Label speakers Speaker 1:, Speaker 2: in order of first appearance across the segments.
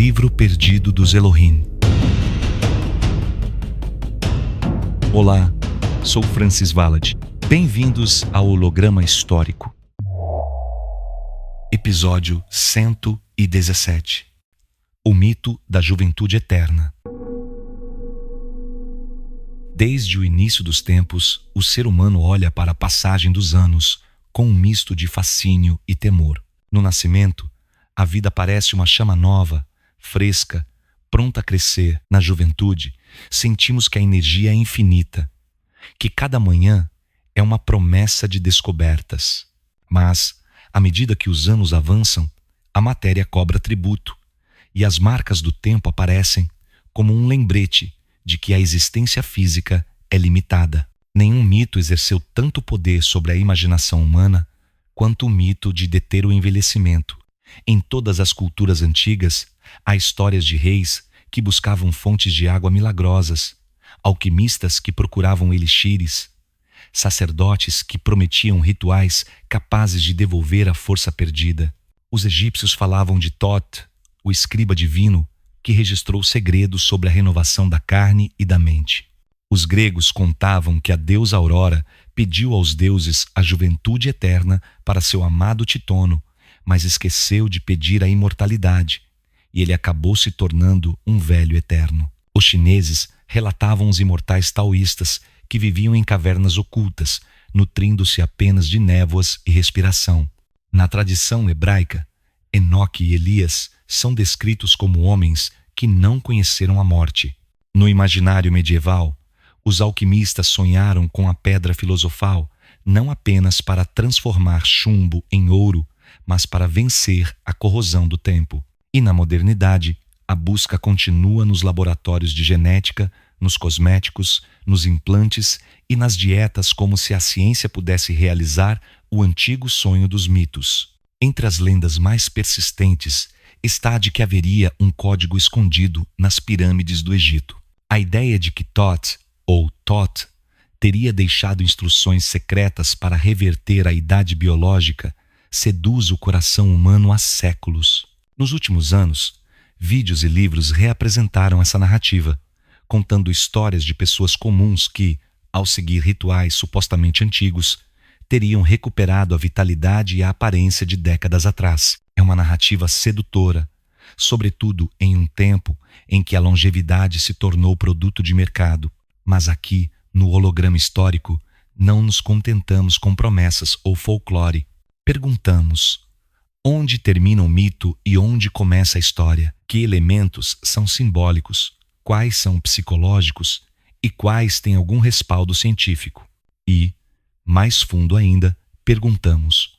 Speaker 1: livro perdido dos Elohim. Olá, sou Francis Valad. Bem-vindos ao Holograma Histórico. Episódio 117. O mito da juventude eterna. Desde o início dos tempos, o ser humano olha para a passagem dos anos com um misto de fascínio e temor. No nascimento, a vida parece uma chama nova, fresca, pronta a crescer. Na juventude, sentimos que a energia é infinita, que cada manhã é uma promessa de descobertas. Mas, à medida que os anos avançam, a matéria cobra tributo e as marcas do tempo aparecem como um lembrete de que a existência física é limitada. Nenhum mito exerceu tanto poder sobre a imaginação humana quanto o mito de deter o envelhecimento. Em todas as culturas antigas, há histórias de reis que buscavam fontes de água milagrosas, alquimistas que procuravam elixires, sacerdotes que prometiam rituais capazes de devolver a força perdida. Os egípcios falavam de Thoth, o escriba divino, que registrou segredos sobre a renovação da carne e da mente. Os gregos contavam que a deusa Aurora pediu aos deuses a juventude eterna para seu amado Titono, mas esqueceu de pedir a imortalidade, e ele acabou se tornando um velho eterno. Os chineses relatavam os imortais taoístas que viviam em cavernas ocultas, nutrindo-se apenas de névoas e respiração. Na tradição hebraica, Enoque e Elias são descritos como homens que não conheceram a morte. No imaginário medieval, os alquimistas sonharam com a pedra filosofal não apenas para transformar chumbo em ouro, mas para vencer a corrosão do tempo. E na modernidade, a busca continua nos laboratórios de genética, nos cosméticos, nos implantes e nas dietas, como se a ciência pudesse realizar o antigo sonho dos mitos. Entre as lendas mais persistentes está a de que haveria um código escondido nas pirâmides do Egito. A ideia de que Thoth, ou Thoth, teria deixado instruções secretas para reverter a idade biológica seduz o coração humano há séculos. Nos últimos anos, vídeos e livros reapresentaram essa narrativa, contando histórias de pessoas comuns que, ao seguir rituais supostamente antigos, teriam recuperado a vitalidade e a aparência de décadas atrás. É uma narrativa sedutora, sobretudo em um tempo em que a longevidade se tornou produto de mercado. Mas aqui, no holograma histórico, não nos contentamos com promessas ou folclore. Perguntamos: onde termina o mito e onde começa a história? Que elementos são simbólicos? Quais são psicológicos? E quais têm algum respaldo científico? E, mais fundo ainda, perguntamos: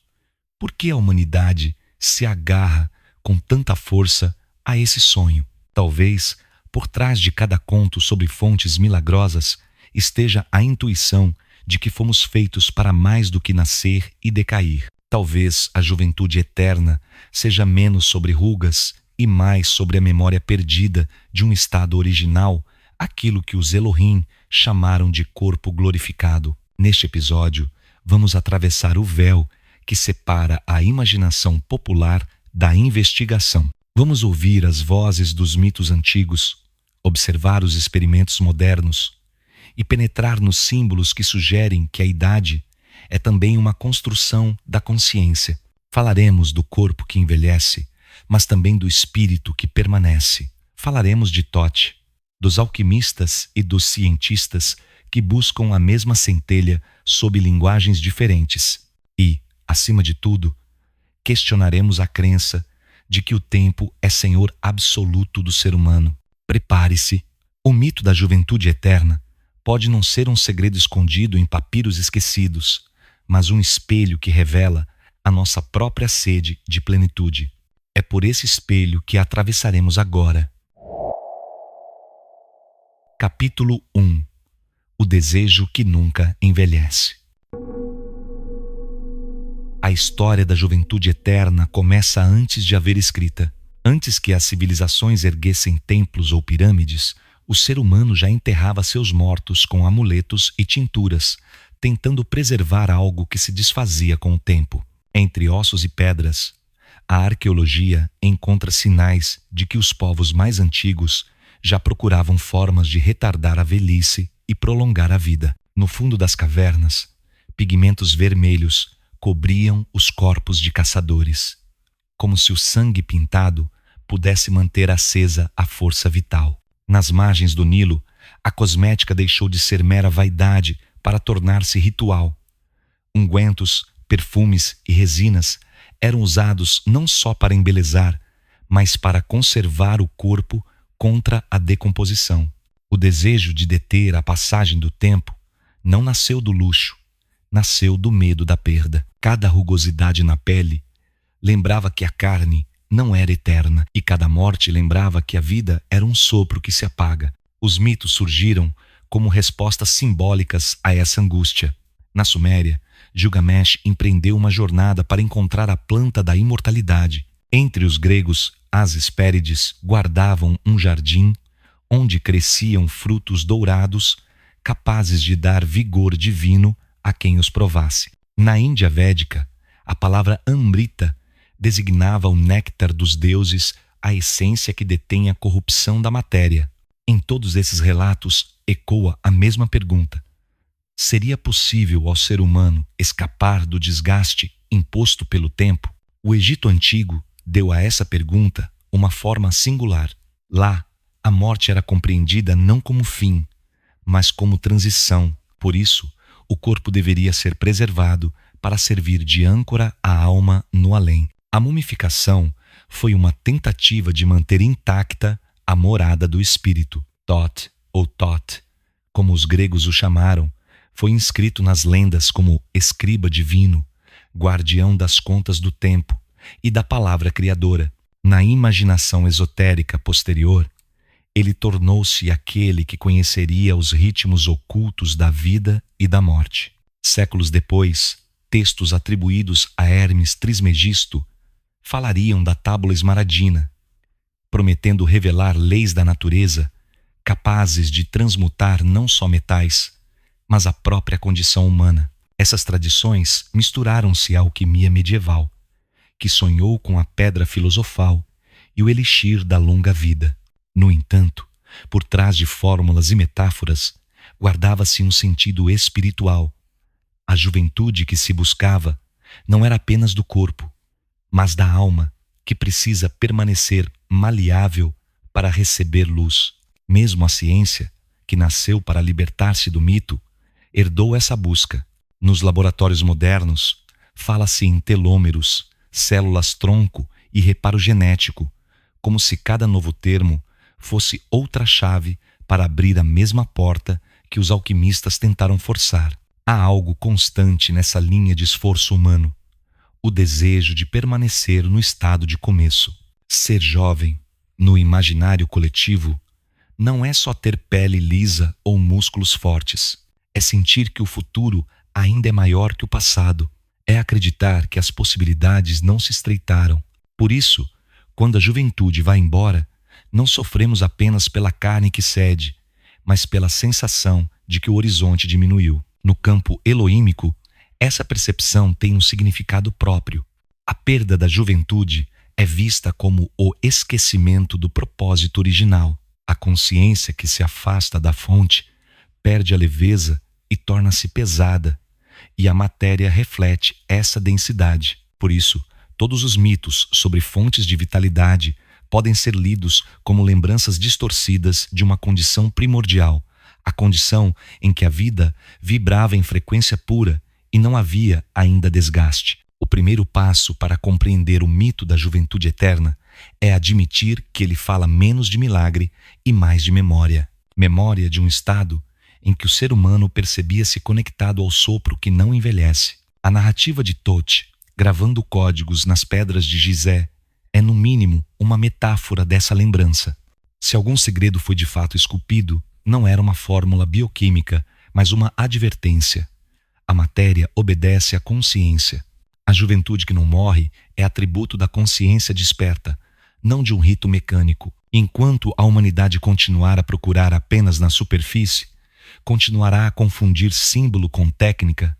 Speaker 1: por que a humanidade se agarra com tanta força a esse sonho? Talvez, por trás de cada conto sobre fontes milagrosas, esteja a intuição de que fomos feitos para mais do que nascer e decair. Talvez a juventude eterna seja menos sobre rugas e mais sobre a memória perdida de um estado original, aquilo que os Elohim chamaram de corpo glorificado. Neste episódio, vamos atravessar o véu que separa a imaginação popular da investigação. Vamos ouvir as vozes dos mitos antigos, observar os experimentos modernos e penetrar nos símbolos que sugerem que a idade é também uma construção da consciência. Falaremos do corpo que envelhece, mas também do espírito que permanece. Falaremos de Thoth, dos alquimistas e dos cientistas que buscam a mesma centelha sob linguagens diferentes. E, acima de tudo, questionaremos a crença de que o tempo é senhor absoluto do ser humano. Prepare-se. O mito da juventude eterna pode não ser um segredo escondido em papiros esquecidos, mas um espelho que revela a nossa própria sede de plenitude. É por esse espelho que atravessaremos agora. Capítulo 1. O desejo que nunca envelhece. A história da juventude eterna começa antes de haver escrita. Antes que as civilizações erguessem templos ou pirâmides, o ser humano já enterrava seus mortos com amuletos e tinturas, tentando preservar algo que se desfazia com o tempo. Entre ossos e pedras, A arqueologia encontra sinais de que os povos mais antigos já procuravam formas de retardar a velhice e prolongar a vida. No fundo das cavernas, pigmentos vermelhos cobriam os corpos de caçadores, como se o sangue pintado pudesse manter acesa a força vital. Nas margens do Nilo, a cosmética deixou de ser mera vaidade para tornar-se ritual. Ungüentos, perfumes e resinas eram usados não só para embelezar, mas para conservar o corpo contra a decomposição. O desejo de deter a passagem do tempo não nasceu do luxo, nasceu do medo da perda. Cada rugosidade na pele lembrava que a carne não era eterna, e cada morte lembrava que a vida era um sopro que se apaga. Os mitos surgiram como respostas simbólicas a essa angústia. Na Suméria, Gilgamesh empreendeu uma jornada para encontrar a planta da imortalidade. Entre os gregos, as Hespérides guardavam um jardim onde cresciam frutos dourados capazes de dar vigor divino a quem os provasse. Na Índia védica, a palavra Amrita designava o néctar dos deuses, a essência que detém a corrupção da matéria. Em todos esses relatos ecoa a mesma pergunta: seria possível ao ser humano escapar do desgaste imposto pelo tempo? O Egito Antigo deu a essa pergunta uma forma singular. Lá, a morte era compreendida não como fim, mas como transição. Por isso, o corpo deveria ser preservado para servir de âncora à alma no além. A mumificação foi uma tentativa de manter intacta a morada do espírito. Thoth, ou Thoth, como os gregos o chamaram, foi inscrito nas lendas como escriba divino, guardião das contas do tempo e da palavra criadora. Na imaginação esotérica posterior, ele tornou-se aquele que conheceria os ritmos ocultos da vida e da morte. Séculos depois, textos atribuídos a Hermes Trismegisto falariam da tábula esmaradina, prometendo revelar leis da natureza capazes de transmutar não só metais, mas a própria condição humana. Essas tradições misturaram-se à alquimia medieval, que sonhou com a pedra filosofal e o elixir da longa vida. No entanto, por trás de fórmulas e metáforas, guardava-se um sentido espiritual. A juventude que se buscava não era apenas do corpo, mas da alma, que precisa permanecer maleável para receber luz. Mesmo a ciência, que nasceu para libertar-se do mito, herdou essa busca. Nos laboratórios modernos, fala-se em telômeros, células-tronco e reparo genético, como se cada novo termo fosse outra chave para abrir a mesma porta que os alquimistas tentaram forçar. Há algo constante nessa linha de esforço humano: o desejo de permanecer no estado de começo. Ser jovem, no imaginário coletivo, não é só ter pele lisa ou músculos fortes. É sentir que o futuro ainda é maior que o passado. É acreditar que as possibilidades não se estreitaram. Por isso, quando a juventude vai embora, não sofremos apenas pela carne que cede, mas pela sensação de que o horizonte diminuiu. No campo eloímico, essa percepção tem um significado próprio. A perda da juventude é vista como o esquecimento do propósito original. A consciência que se afasta da fonte perde a leveza e torna-se pesada, e a matéria reflete essa densidade. Por isso, todos os mitos sobre fontes de vitalidade podem ser lidos como lembranças distorcidas de uma condição primordial, a condição em que a vida vibrava em frequência pura e não havia ainda desgaste. O primeiro passo para compreender o mito da juventude eterna é admitir que ele fala menos de milagre e mais de memória. Memória de um estado em que o ser humano percebia-se conectado ao sopro que não envelhece. A narrativa de Thoth, gravando códigos nas pedras de Gizé, é no mínimo uma metáfora dessa lembrança. Se algum segredo foi de fato esculpido, não era uma fórmula bioquímica, mas uma advertência. A matéria obedece à consciência. A juventude que não morre é atributo da consciência desperta, não de um rito mecânico. Enquanto a humanidade continuar a procurar apenas na superfície, continuará a confundir símbolo com técnica,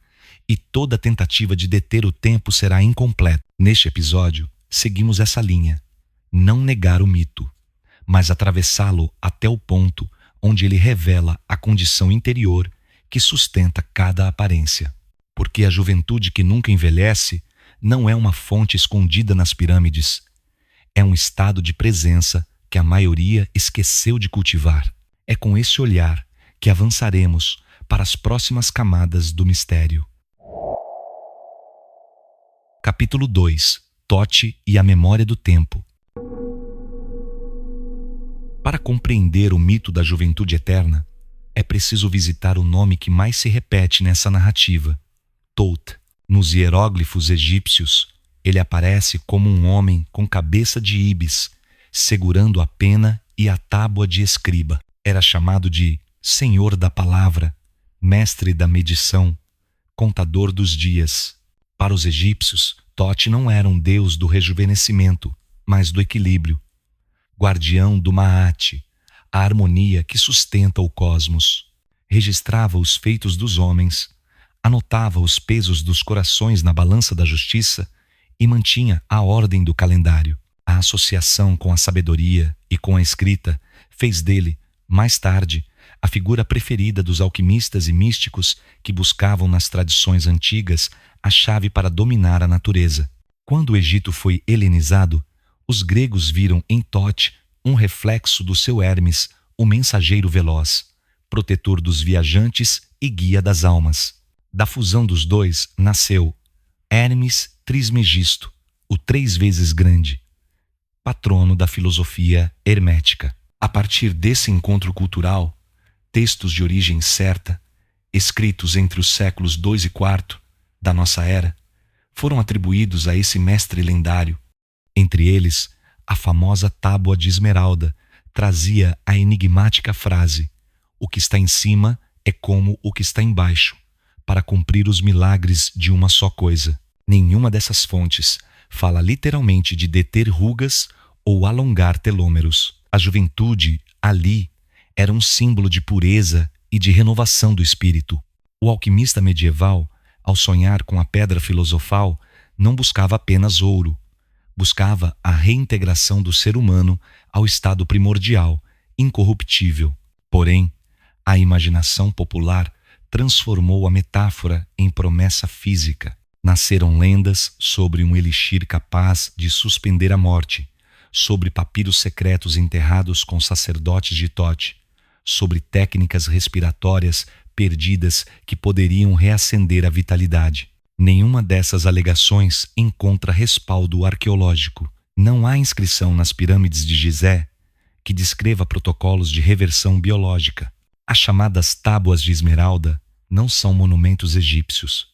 Speaker 1: e toda tentativa de deter o tempo será incompleta. Neste episódio, seguimos essa linha: não negar o mito, mas atravessá-lo até o ponto onde ele revela a condição interior que sustenta cada aparência. Porque a juventude que nunca envelhece não é uma fonte escondida nas pirâmides, é um estado de presença que a maioria esqueceu de cultivar. É com esse olhar que avançaremos para as próximas camadas do mistério. Capítulo 2: Tote e a memória do tempo. Para compreender o mito da juventude eterna, é preciso visitar o nome que mais se repete nessa narrativa, Thoth. Nos hieróglifos egípcios, ele aparece como um homem com cabeça de íbis, segurando a pena e a tábua de escriba. Era chamado de Senhor da Palavra, Mestre da Medição, Contador dos Dias. Para os egípcios, Thoth não era um deus do rejuvenescimento, mas do equilíbrio. Guardião do Maat, a harmonia que sustenta o cosmos. Registrava os feitos dos homens, anotava os pesos dos corações na balança da justiça e mantinha a ordem do calendário. A associação com a sabedoria e com a escrita fez dele, mais tarde, a figura preferida dos alquimistas e místicos que buscavam nas tradições antigas a chave para dominar a natureza. Quando o Egito foi helenizado, os gregos viram em Thoth um reflexo do seu Hermes, o mensageiro veloz, protetor dos viajantes e guia das almas. Da fusão dos dois nasceu Hermes Trismegisto, o 3 vezes grande, patrono da filosofia hermética. A partir desse encontro cultural, textos de origem certa, escritos entre os séculos 2 e 4 da nossa era, foram atribuídos a esse mestre lendário. Entre eles, a famosa Tábua de Esmeralda trazia a enigmática frase: o que está em cima é como o que está embaixo, para cumprir os milagres de uma só coisa. Nenhuma dessas fontes fala literalmente de deter rugas ou alongar telômeros. A juventude, ali, era um símbolo de pureza e de renovação do espírito. O alquimista medieval, ao sonhar com a pedra filosofal, não buscava apenas ouro. Buscava a reintegração do ser humano ao estado primordial, incorruptível. Porém, a imaginação popular transformou a metáfora em promessa física. Nasceram lendas sobre um elixir capaz de suspender a morte, sobre papiros secretos enterrados com sacerdotes de Thoth, sobre técnicas respiratórias perdidas que poderiam reacender a vitalidade. Nenhuma dessas alegações encontra respaldo arqueológico. Não há inscrição nas pirâmides de Gizé que descreva protocolos de reversão biológica. As chamadas Tábuas de Esmeralda não são monumentos egípcios.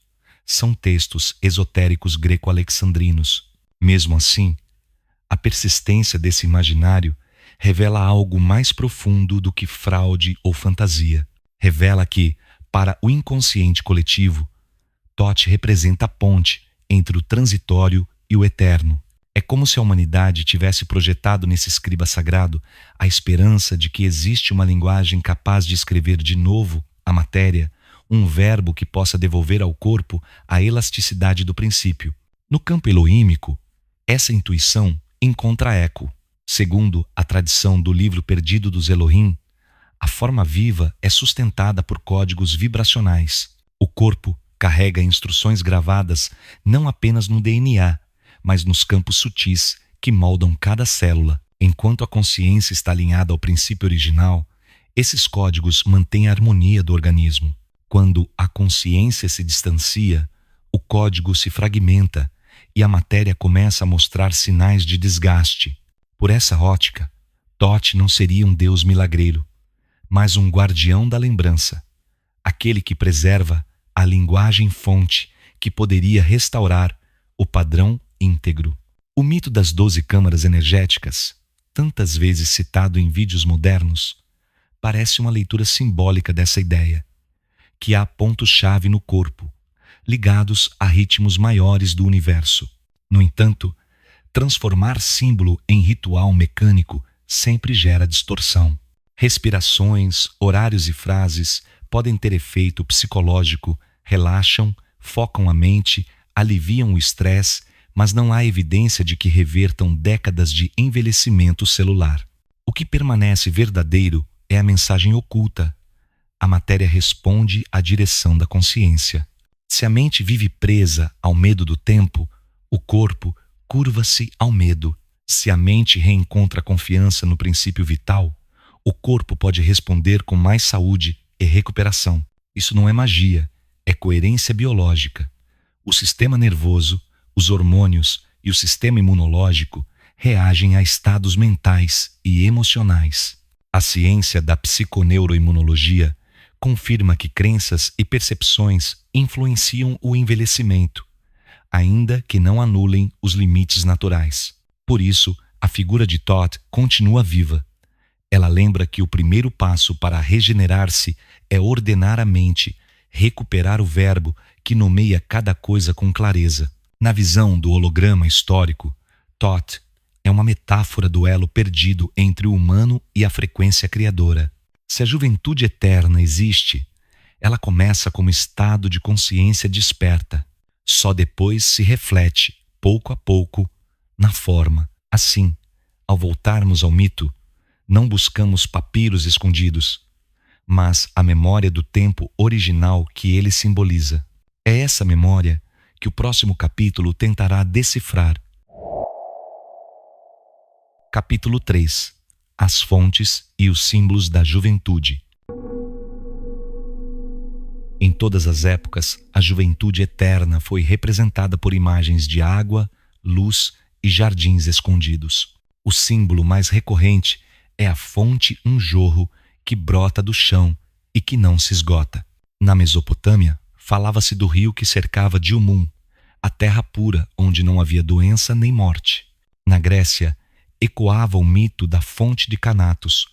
Speaker 1: São textos esotéricos greco-alexandrinos. Mesmo assim, a persistência desse imaginário revela algo mais profundo do que fraude ou fantasia. Revela que, para o inconsciente coletivo, Thoth representa a ponte entre o transitório e o eterno. É como se a humanidade tivesse projetado nesse escriba sagrado a esperança de que existe uma linguagem capaz de escrever de novo a matéria, um verbo que possa devolver ao corpo a elasticidade do princípio. No campo elohímico, essa intuição encontra eco. Segundo a tradição do livro perdido dos Elohim, a forma viva é sustentada por códigos vibracionais. O corpo carrega instruções gravadas não apenas no DNA, mas nos campos sutis que moldam cada célula. Enquanto a consciência está alinhada ao princípio original, esses códigos mantêm a harmonia do organismo. Quando a consciência se distancia, o código se fragmenta e a matéria começa a mostrar sinais de desgaste. Por essa ótica, Thoth não seria um deus milagreiro, mas um guardião da lembrança, aquele que preserva a linguagem fonte que poderia restaurar o padrão íntegro. O mito das 12 câmaras energéticas, tantas vezes citado em vídeos modernos, parece uma leitura simbólica dessa ideia, que há pontos-chave no corpo, ligados a ritmos maiores do universo. No entanto, transformar símbolo em ritual mecânico sempre gera distorção. Respirações, horários e frases podem ter efeito psicológico, relaxam, focam a mente, aliviam o estresse, mas não há evidência de que revertam décadas de envelhecimento celular. O que permanece verdadeiro é a mensagem oculta. A matéria responde à direção da consciência. Se a mente vive presa ao medo do tempo, o corpo curva-se ao medo. Se a mente reencontra confiança no princípio vital, o corpo pode responder com mais saúde e recuperação. Isso não é magia, é coerência biológica. O sistema nervoso, os hormônios e o sistema imunológico reagem a estados mentais e emocionais. A ciência da psiconeuroimunologia confirma que crenças e percepções influenciam o envelhecimento, ainda que não anulem os limites naturais. Por isso, a figura de Thoth continua viva. Ela lembra que o primeiro passo para regenerar-se é ordenar a mente, recuperar o verbo que nomeia cada coisa com clareza. Na visão do holograma histórico, Thoth é uma metáfora do elo perdido entre o humano e a frequência criadora. Se a juventude eterna existe, ela começa como estado de consciência desperta. Só depois se reflete, pouco a pouco, na forma. Assim, ao voltarmos ao mito, não buscamos papiros escondidos, mas a memória do tempo original que ele simboliza. É essa memória que o próximo capítulo tentará decifrar. Capítulo 3. As fontes e os símbolos da juventude. Em todas as épocas, a juventude eterna foi representada por imagens de água, luz e jardins escondidos. O símbolo mais recorrente é a fonte, um jorro que brota do chão e que não se esgota. Na Mesopotâmia, falava-se do rio que cercava Dilmun, a terra pura onde não havia doença nem morte. Na Grécia, ecoava o mito da fonte de Canatos,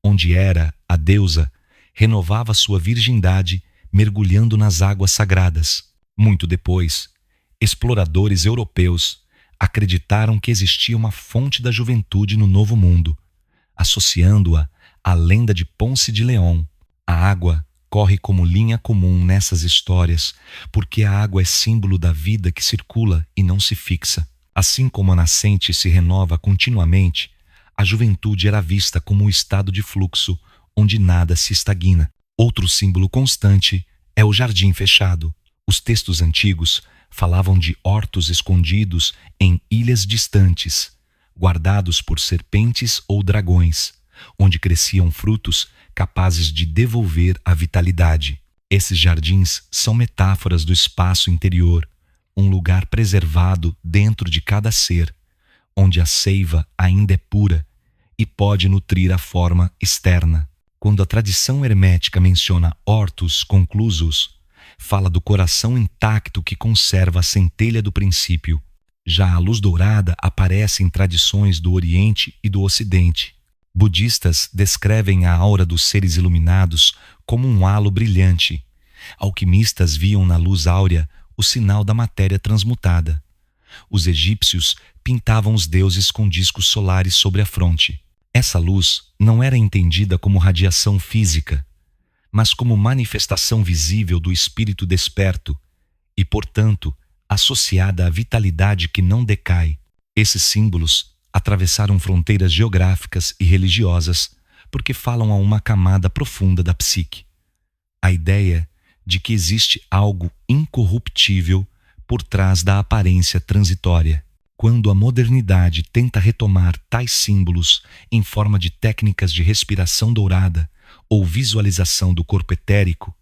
Speaker 1: onde Hera, a deusa, renovava sua virgindade mergulhando nas águas sagradas. Muito depois, exploradores europeus acreditaram que existia uma fonte da juventude no Novo Mundo, associando-a à lenda de Ponce de León. A água corre como linha comum nessas histórias, porque a água é símbolo da vida que circula e não se fixa. Assim como a nascente se renova continuamente, a juventude era vista como um estado de fluxo, onde nada se estagna. Outro símbolo constante é o jardim fechado. Os textos antigos falavam de hortos escondidos em ilhas distantes, guardados por serpentes ou dragões, onde cresciam frutos capazes de devolver a vitalidade. Esses jardins são metáforas do espaço interior, um lugar preservado dentro de cada ser, onde a seiva ainda é pura e pode nutrir a forma externa. Quando a tradição hermética menciona hortos conclusos, fala do coração intacto que conserva a centelha do princípio. Já a luz dourada aparece em tradições do Oriente e do Ocidente. Budistas descrevem a aura dos seres iluminados como um halo brilhante. Alquimistas viam na luz áurea o sinal da matéria transmutada. Os egípcios pintavam os deuses com discos solares sobre a fronte. Essa luz não era entendida como radiação física, mas como manifestação visível do espírito desperto e, portanto, associada à vitalidade que não decai. Esses símbolos atravessaram fronteiras geográficas e religiosas porque falam a uma camada profunda da psique. A ideia de que existe algo incorruptível por trás da aparência transitória. Quando a modernidade tenta retomar tais símbolos em forma de técnicas de respiração dourada ou visualização do corpo etérico,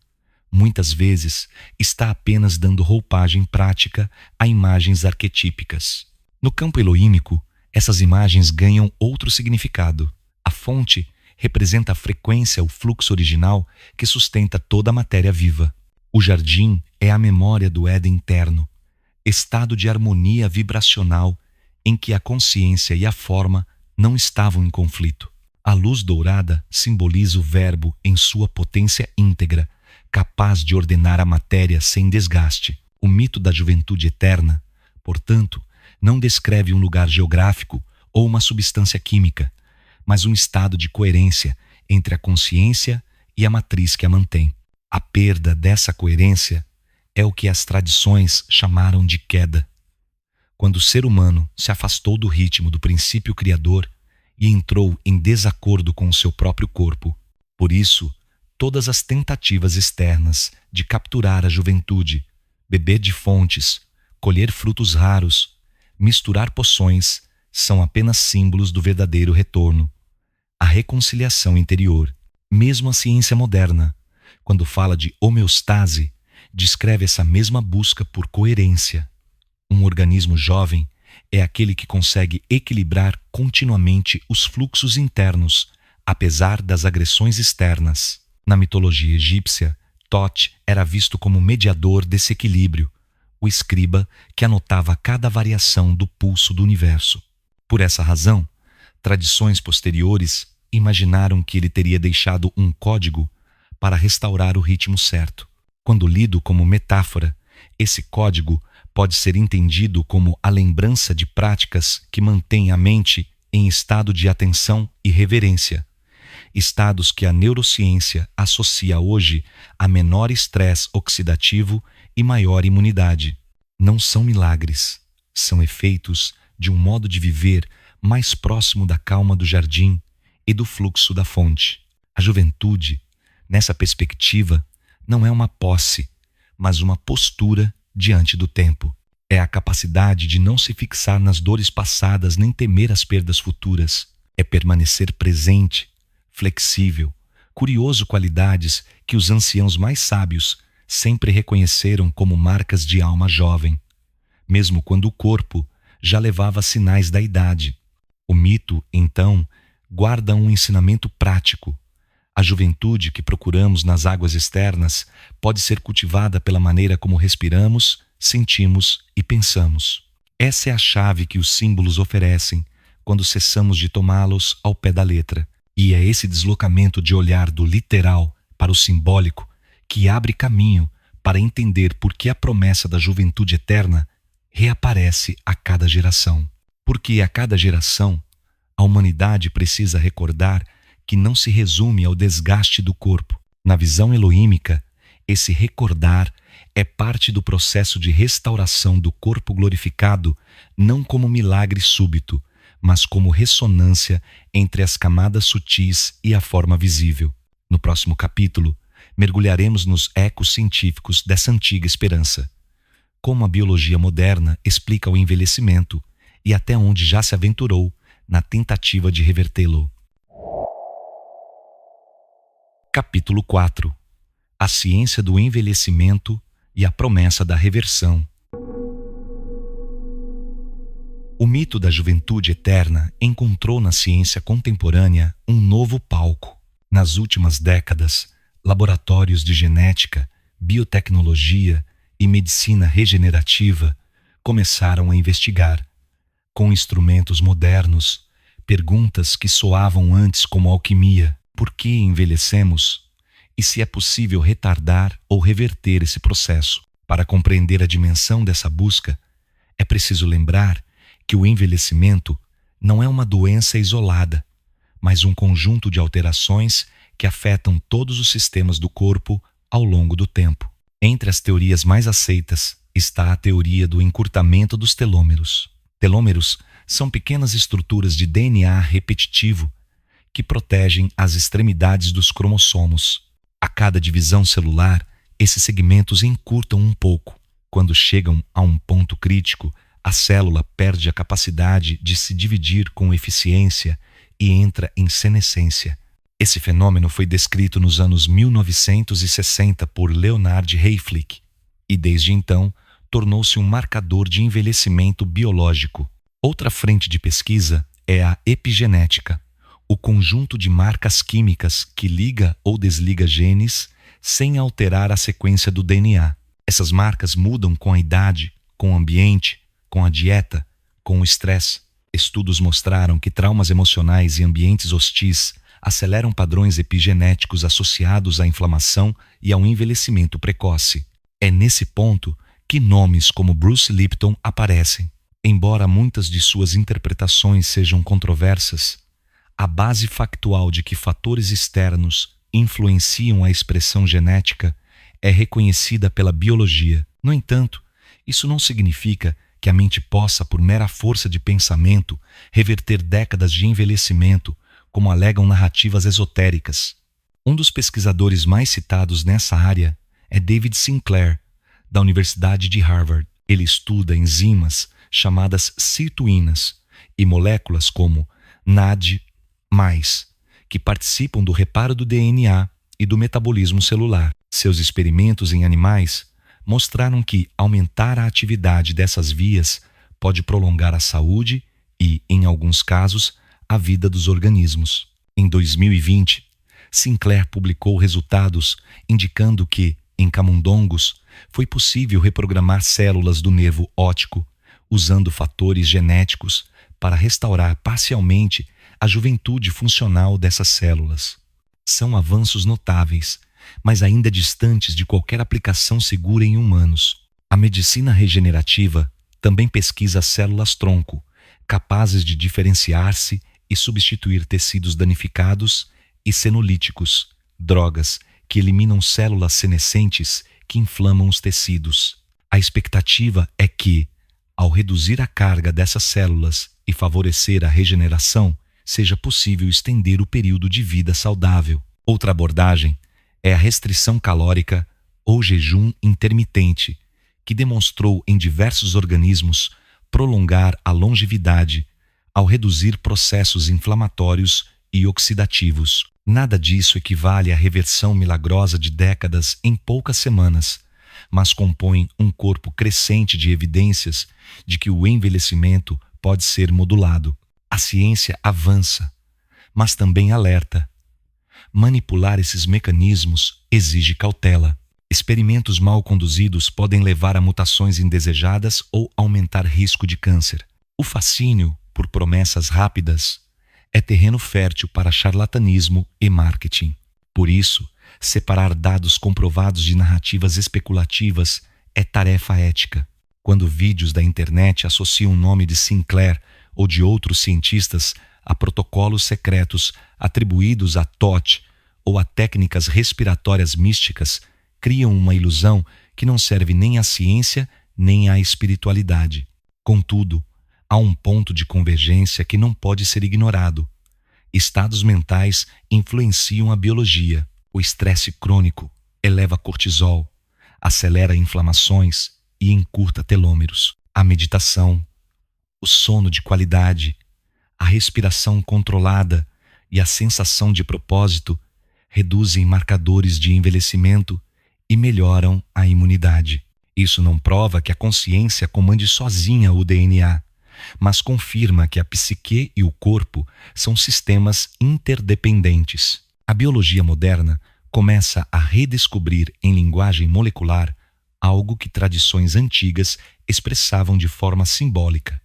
Speaker 1: muitas vezes está apenas dando roupagem prática a imagens arquetípicas. No campo eloímico, essas imagens ganham outro significado. A fonte representa a frequência, o fluxo original que sustenta toda a matéria viva. O jardim é a memória do Éden interno, estado de harmonia vibracional em que a consciência e a forma não estavam em conflito. A luz dourada simboliza o verbo em sua potência íntegra, capaz de ordenar a matéria sem desgaste. O mito da juventude eterna, portanto, não descreve um lugar geográfico ou uma substância química, mas um estado de coerência entre a consciência e a matriz que a mantém. A perda dessa coerência é o que as tradições chamaram de queda. quando o ser humano se afastou do ritmo do princípio criador e entrou em desacordo com o seu próprio corpo. Por isso, todas as tentativas externas de capturar a juventude, beber de fontes, colher frutos raros, misturar poções, são apenas símbolos do verdadeiro retorno, a reconciliação interior. Mesmo a ciência moderna, quando fala de homeostase, descreve essa mesma busca por coerência. Um organismo jovem é aquele que consegue equilibrar continuamente os fluxos internos, apesar das agressões externas. Na mitologia egípcia, Thoth era visto como mediador desse equilíbrio, o escriba que anotava cada variação do pulso do universo. Por essa razão, tradições posteriores imaginaram que ele teria deixado um código para restaurar o ritmo certo. Quando lido como metáfora, esse código pode ser entendido como a lembrança de práticas que mantêm a mente em estado de atenção e reverência, estados que a neurociência associa hoje a menor estresse oxidativo e maior imunidade. Não são milagres, são efeitos de um modo de viver mais próximo da calma do jardim e do fluxo da fonte. A juventude, nessa perspectiva, não é uma posse, mas uma postura diante do tempo. É a capacidade de não se fixar nas dores passadas nem temer as perdas futuras. É permanecer presente, flexível, curioso, qualidades que os anciãos mais sábios sempre reconheceram como marcas de alma jovem, mesmo quando o corpo já levava sinais da idade. O mito, então, guarda um ensinamento prático. A juventude que procuramos nas águas externas pode ser cultivada pela maneira como respiramos, sentimos e pensamos. Essa é a chave que os símbolos oferecem quando cessamos de tomá-los ao pé da letra. E é esse deslocamento de olhar do literal para o simbólico que abre caminho para entender por que a promessa da juventude eterna reaparece a cada geração. Porque a cada geração, a humanidade precisa recordar que não se resume ao desgaste do corpo. Na visão elohímica, esse recordar é parte do processo de restauração do corpo glorificado, não como milagre súbito, mas como ressonância entre as camadas sutis e a forma visível. No próximo capítulo, mergulharemos nos ecos científicos dessa antiga esperança. Como a biologia moderna explica o envelhecimento e até onde já se aventurou na tentativa de revertê-lo. Capítulo 4. A ciência do envelhecimento e a promessa da reversão. O mito da juventude eterna encontrou na ciência contemporânea um novo palco. Nas últimas décadas, laboratórios de genética, biotecnologia e medicina regenerativa começaram a investigar, com instrumentos modernos, perguntas que soavam antes como alquimia. Por que envelhecemos? E se é possível retardar ou reverter esse processo? Para compreender a dimensão dessa busca, é preciso lembrar que o envelhecimento não é uma doença isolada, mas um conjunto de alterações que afetam todos os sistemas do corpo ao longo do tempo. Entre as teorias mais aceitas está a teoria do encurtamento dos telômeros. Telômeros são pequenas estruturas de DNA repetitivo que protegem as extremidades dos cromossomos. A cada divisão celular, esses segmentos encurtam um pouco. Quando chegam a um ponto crítico, a célula perde a capacidade de se dividir com eficiência e entra em senescência. Esse fenômeno foi descrito nos anos 1960 por Leonard Hayflick e, desde então, tornou-se um marcador de envelhecimento biológico. Outra frente de pesquisa é a epigenética, o conjunto de marcas químicas que liga ou desliga genes sem alterar a sequência do DNA. Essas marcas mudam com a idade, com o ambiente, com a dieta, com o estresse. Estudos mostraram que traumas emocionais e ambientes hostis aceleram padrões epigenéticos associados à inflamação e ao envelhecimento precoce. É nesse ponto que nomes como Bruce Lipton aparecem. Embora muitas de suas interpretações sejam controversas, a base factual de que fatores externos influenciam a expressão genética é reconhecida pela biologia. No entanto, isso não significa que a mente possa, por mera força de pensamento, reverter décadas de envelhecimento, como alegam narrativas esotéricas. Um dos pesquisadores mais citados nessa área é David Sinclair, da Universidade de Harvard. Ele estuda enzimas chamadas sirtuínas e moléculas como NAD+, que participam do reparo do DNA e do metabolismo celular. Seus experimentos em animais mostraram que aumentar a atividade dessas vias pode prolongar a saúde e, em alguns casos, a vida dos organismos. Em 2020, Sinclair publicou resultados indicando que, em camundongos, foi possível reprogramar células do nervo óptico usando fatores genéticos para restaurar parcialmente a juventude funcional dessas células. São avanços notáveis, mas ainda distantes de qualquer aplicação segura em humanos. A medicina regenerativa também pesquisa células-tronco, capazes de diferenciar-se e substituir tecidos danificados e senolíticos, drogas que eliminam células senescentes que inflamam os tecidos. A expectativa é que, ao reduzir a carga dessas células e favorecer a regeneração, seja possível estender o período de vida saudável. Outra abordagem é a restrição calórica ou jejum intermitente, que demonstrou em diversos organismos prolongar a longevidade ao reduzir processos inflamatórios e oxidativos. Nada disso equivale à reversão milagrosa de décadas em poucas semanas, mas compõe um corpo crescente de evidências de que o envelhecimento pode ser modulado. A ciência avança, mas também alerta. Manipular esses mecanismos exige cautela. Experimentos mal conduzidos podem levar a mutações indesejadas ou aumentar risco de câncer. O fascínio por promessas rápidas é terreno fértil para charlatanismo e marketing. Por isso, separar dados comprovados de narrativas especulativas é tarefa ética. Quando vídeos da internet associam o nome de Sinclair ou de outros cientistas a protocolos secretos atribuídos a Thoth ou a técnicas respiratórias místicas, criam uma ilusão que não serve nem à ciência nem à espiritualidade. Contudo, há um ponto de convergência que não pode ser ignorado. Estados mentais influenciam a biologia. O estresse crônico eleva cortisol, acelera inflamações e encurta telômeros. A meditação, o sono de qualidade, a respiração controlada e a sensação de propósito reduzem marcadores de envelhecimento e melhoram a imunidade. Isso não prova que a consciência comande sozinha o DNA, mas confirma que a psique e o corpo são sistemas interdependentes. A biologia moderna começa a redescobrir em linguagem molecular algo que tradições antigas expressavam de forma simbólica.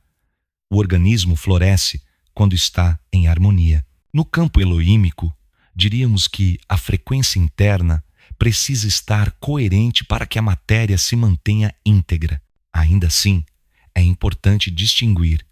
Speaker 1: O organismo floresce quando está em harmonia. No campo elohímico, diríamos que a frequência interna precisa estar coerente para que a matéria se mantenha íntegra. Ainda assim, é importante distinguir.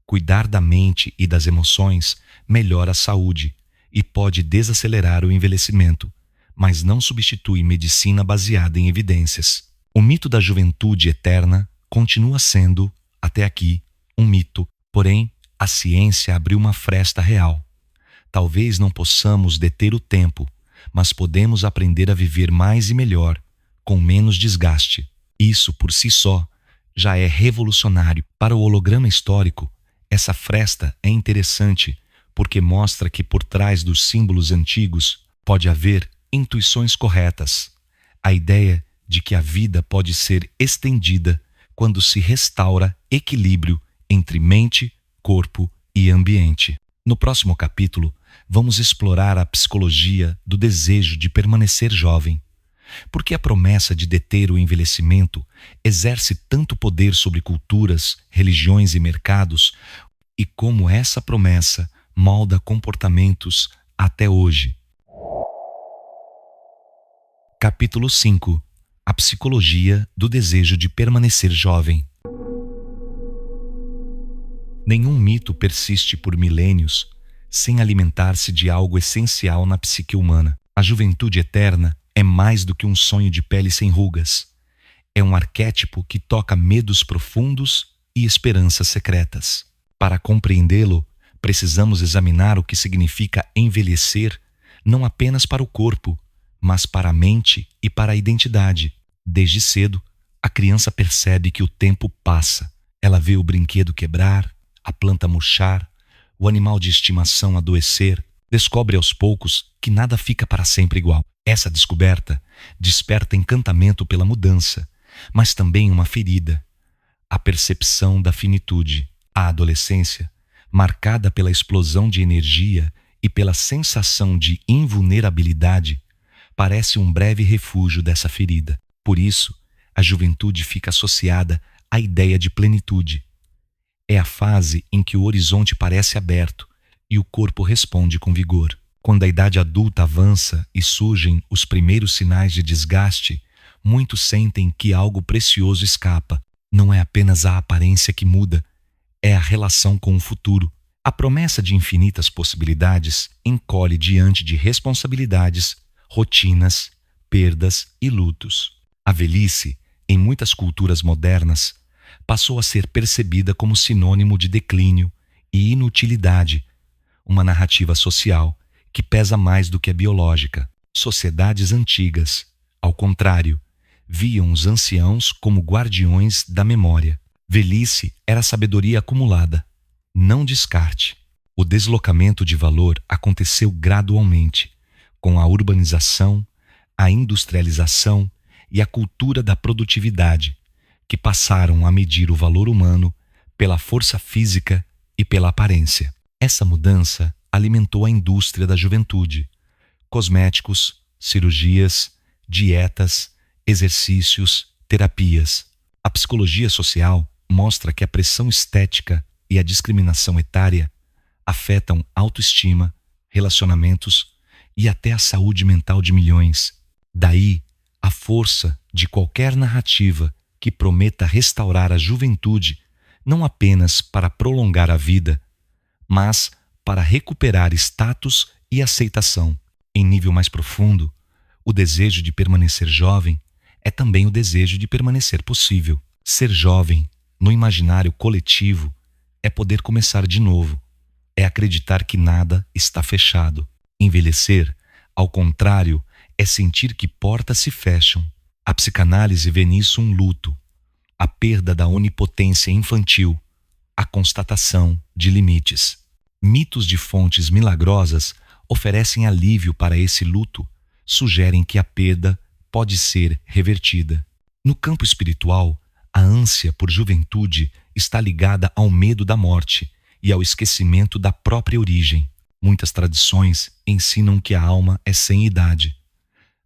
Speaker 1: Cuidar da mente e das emoções melhora a saúde e pode desacelerar o envelhecimento, mas não substitui medicina baseada em evidências. O mito da juventude eterna continua sendo, até aqui, um mito, porém, a ciência abriu uma fresta real. Talvez não possamos deter o tempo, mas podemos aprender a viver mais e melhor, com menos desgaste. Isso, por si só, já é revolucionário. Para o holograma histórico, essa fresta é interessante porque mostra que por trás dos símbolos antigos pode haver intuições corretas. A ideia de que a vida pode ser estendida quando se restaura equilíbrio entre mente, corpo e ambiente. No próximo capítulo, vamos explorar a psicologia do desejo de permanecer jovem. Por que a promessa de deter o envelhecimento exerce tanto poder sobre culturas, religiões e mercados, e como essa promessa molda comportamentos até hoje. Capítulo 5. A psicologia do desejo de permanecer jovem. Nenhum mito persiste por milênios sem alimentar-se de algo essencial na psique humana. A juventude eterna é mais do que um sonho de pele sem rugas. É um arquétipo que toca medos profundos, e esperanças secretas. Para compreendê-lo, precisamos examinar o que significa envelhecer, não apenas para o corpo, mas para a mente e para a identidade. Desde cedo, a criança percebe que o tempo passa. Ela vê o brinquedo quebrar, a planta murchar, o animal de estimação adoecer. Descobre aos poucos que nada fica para sempre igual. Essa descoberta desperta encantamento pela mudança, mas também uma ferida, a percepção da finitude. A adolescência, marcada pela explosão de energia e pela sensação de invulnerabilidade, parece um breve refúgio dessa ferida. Por isso, a juventude fica associada à ideia de plenitude. É a fase em que o horizonte parece aberto e o corpo responde com vigor. Quando a idade adulta avança e surgem os primeiros sinais de desgaste, muitos sentem que algo precioso escapa. Não é apenas a aparência que muda, é a relação com o futuro. A promessa de infinitas possibilidades encolhe diante de responsabilidades, rotinas, perdas e lutos. A velhice, em muitas culturas modernas, passou a ser percebida como sinônimo de declínio e inutilidade, uma narrativa social que pesa mais do que a biológica. Sociedades antigas, ao contrário, viam os anciãos como guardiões da memória. Velhice era sabedoria acumulada, não descarte. O deslocamento de valor aconteceu gradualmente, com a urbanização, a industrialização e a cultura da produtividade, que passaram a medir o valor humano pela força física e pela aparência. Essa mudança alimentou a indústria da juventude. Cosméticos, cirurgias, dietas, exercícios, terapias. A psicologia social mostra que a pressão estética e a discriminação etária afetam autoestima, relacionamentos e até a saúde mental de milhões. Daí a força de qualquer narrativa que prometa restaurar a juventude, não apenas para prolongar a vida, mas para recuperar status e aceitação. Em nível mais profundo, o desejo de permanecer jovem é também o desejo de permanecer possível. Ser jovem, no imaginário coletivo, é poder começar de novo, é acreditar que nada está fechado. Envelhecer, ao contrário, é sentir que portas se fecham. A psicanálise vê nisso um luto, a perda da onipotência infantil, a constatação de limites. Mitos de fontes milagrosas oferecem alívio para esse luto, sugerem que a perda pode ser revertida. No campo espiritual, a ânsia por juventude está ligada ao medo da morte e ao esquecimento da própria origem. Muitas tradições ensinam que a alma é sem idade,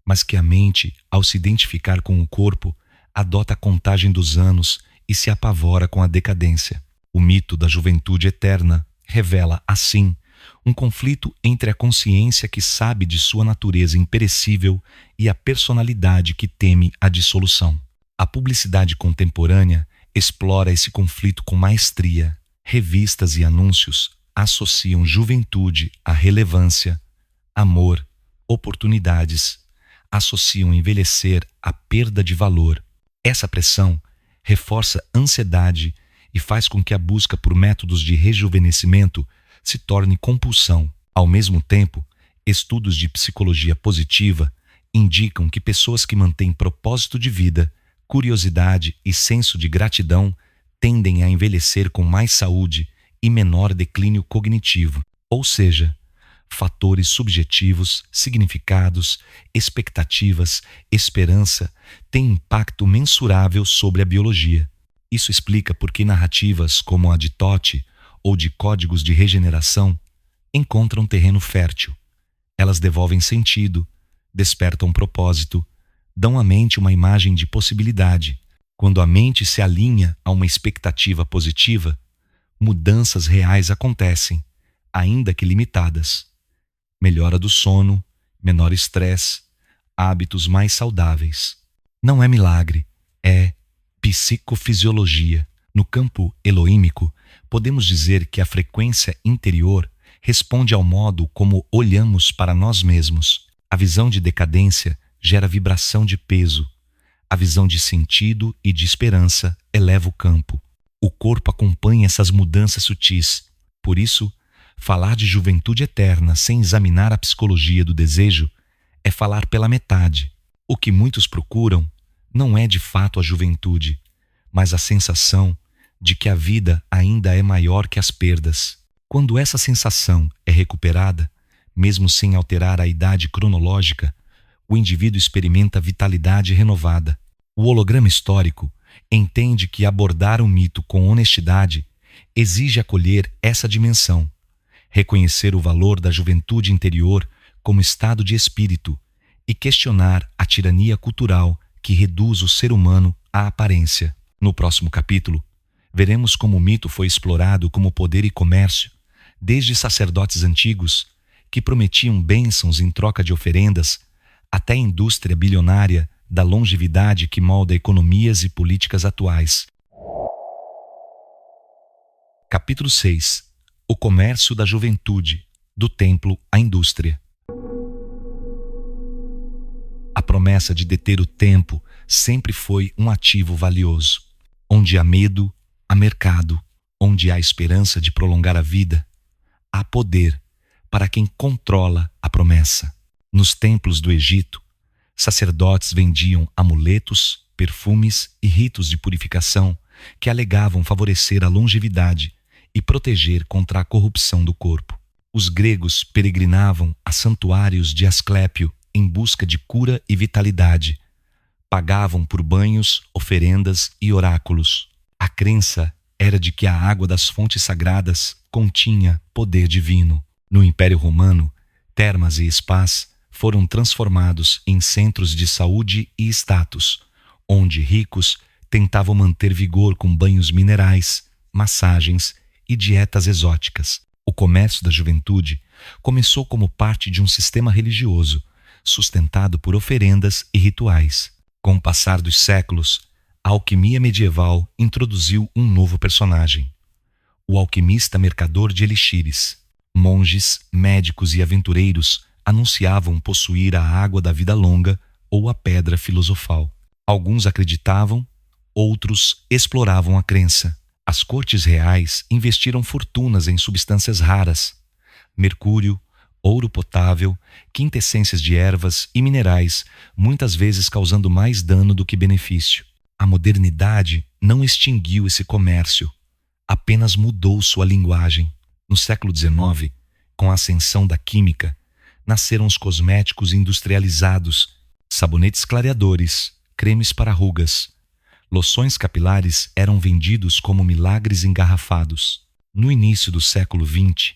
Speaker 1: mas que a mente, ao se identificar com o corpo, adota a contagem dos anos e se apavora com a decadência. O mito da juventude eterna revela, assim, um conflito entre a consciência que sabe de sua natureza imperecível e a personalidade que teme a dissolução. A publicidade contemporânea explora esse conflito com maestria. Revistas e anúncios associam juventude à relevância, amor, oportunidades, associam envelhecer à perda de valor. Essa pressão reforça ansiedade e faz com que a busca por métodos de rejuvenescimento se torne compulsão. Ao mesmo tempo, estudos de psicologia positiva indicam que pessoas que mantêm propósito de vida, curiosidade e senso de gratidão tendem a envelhecer com mais saúde e menor declínio cognitivo. Ou seja, fatores subjetivos, significados, expectativas, esperança têm impacto mensurável sobre a biologia. Isso explica por que narrativas como a de Tote ou de códigos de regeneração encontram terreno fértil. Elas devolvem sentido, despertam propósito, dão à mente uma imagem de possibilidade. Quando a mente se alinha a uma expectativa positiva, mudanças reais acontecem, ainda que limitadas. Melhora do sono, menor estresse, hábitos mais saudáveis. Não é milagre, é psicofisiologia. No campo eloímico, podemos dizer que a frequência interior responde ao modo como olhamos para nós mesmos. A visão de decadência gera vibração de peso. A visão de sentido e de esperança eleva o campo. O corpo acompanha essas mudanças sutis. Por isso, falar de juventude eterna sem examinar a psicologia do desejo é falar pela metade. O que muitos procuram não é de fato a juventude, mas a sensação de que a vida ainda é maior que as perdas. Quando essa sensação é recuperada, mesmo sem alterar a idade cronológica, o indivíduo experimenta vitalidade renovada. O holograma histórico entende que abordar o mito com honestidade exige acolher essa dimensão, reconhecer o valor da juventude interior como estado de espírito e questionar a tirania cultural que reduz o ser humano à aparência. No próximo capítulo, veremos como o mito foi explorado como poder e comércio, desde sacerdotes antigos que prometiam bênçãos em troca de oferendas, até a indústria bilionária da longevidade que molda economias e políticas atuais. Capítulo 6. O comércio da juventude, do templo à indústria. A promessa de deter o tempo sempre foi um ativo valioso. Onde há medo, há mercado. Onde há esperança de prolongar a vida, há poder para quem controla a promessa. Nos templos do Egito, sacerdotes vendiam amuletos, perfumes e ritos de purificação que alegavam favorecer a longevidade e proteger contra a corrupção do corpo. Os gregos peregrinavam a santuários de Asclépio em busca de cura e vitalidade. Pagavam por banhos, oferendas e oráculos. A crença era de que a água das fontes sagradas continha poder divino. No Império Romano, termas e spas foram transformados em centros de saúde e status, onde ricos tentavam manter vigor com banhos minerais, massagens e dietas exóticas. O comércio da juventude começou como parte de um sistema religioso, sustentado por oferendas e rituais. Com o passar dos séculos, a alquimia medieval introduziu um novo personagem: o alquimista mercador de elixires. Monges, médicos e aventureiros anunciavam possuir a água da vida longa ou a pedra filosofal. Alguns acreditavam, outros exploravam a crença. As cortes reais investiram fortunas em substâncias raras: mercúrio, ouro potável, quintessências de ervas e minerais, muitas vezes causando mais dano do que benefício. A modernidade não extinguiu esse comércio, apenas mudou sua linguagem. No século XIX, com a ascensão da química, nasceram os cosméticos industrializados, sabonetes clareadores, cremes para rugas. Loções capilares eram vendidos como milagres engarrafados. No início do século XX,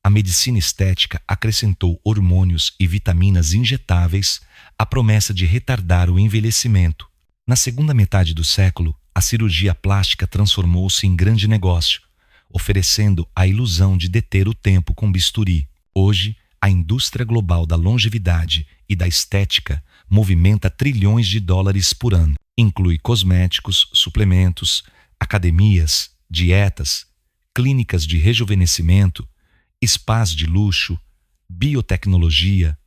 Speaker 1: a medicina estética acrescentou hormônios e vitaminas injetáveis à promessa de retardar o envelhecimento. Na segunda metade do século, a cirurgia plástica transformou-se em grande negócio, oferecendo a ilusão de deter o tempo com bisturi. Hoje, a indústria global da longevidade e da estética movimenta trilhões de dólares por ano. Inclui cosméticos, suplementos, academias, dietas, clínicas de rejuvenescimento, spas de luxo, biotecnologia,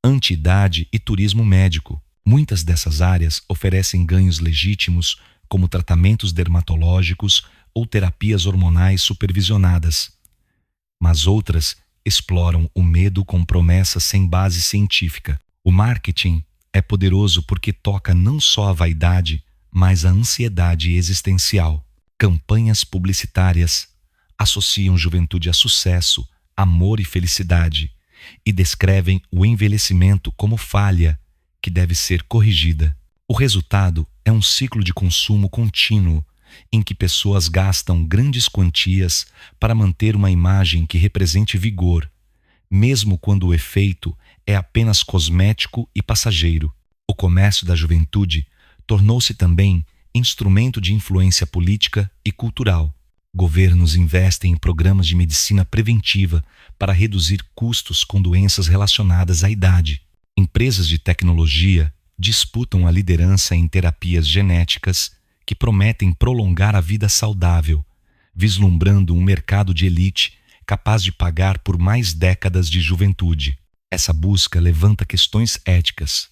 Speaker 1: anti-idade e turismo médico. Muitas dessas áreas oferecem ganhos legítimos, como tratamentos dermatológicos ou terapias hormonais supervisionadas. Mas outras exploram o medo com promessas sem base científica. O marketing é poderoso porque toca não só a vaidade, mas a ansiedade existencial. Campanhas publicitárias associam juventude a sucesso, amor e felicidade e descrevem o envelhecimento como falha que deve ser corrigida. O resultado é um ciclo de consumo contínuo em que pessoas gastam grandes quantias para manter uma imagem que represente vigor, mesmo quando o efeito é apenas cosmético e passageiro. O comércio da juventude tornou-se também instrumento de influência política e cultural. Governos investem em programas de medicina preventiva para reduzir custos com doenças relacionadas à idade. Empresas de tecnologia disputam a liderança em terapias genéticas que prometem prolongar a vida saudável, vislumbrando um mercado de elite capaz de pagar por mais décadas de juventude. Essa busca levanta questões éticas.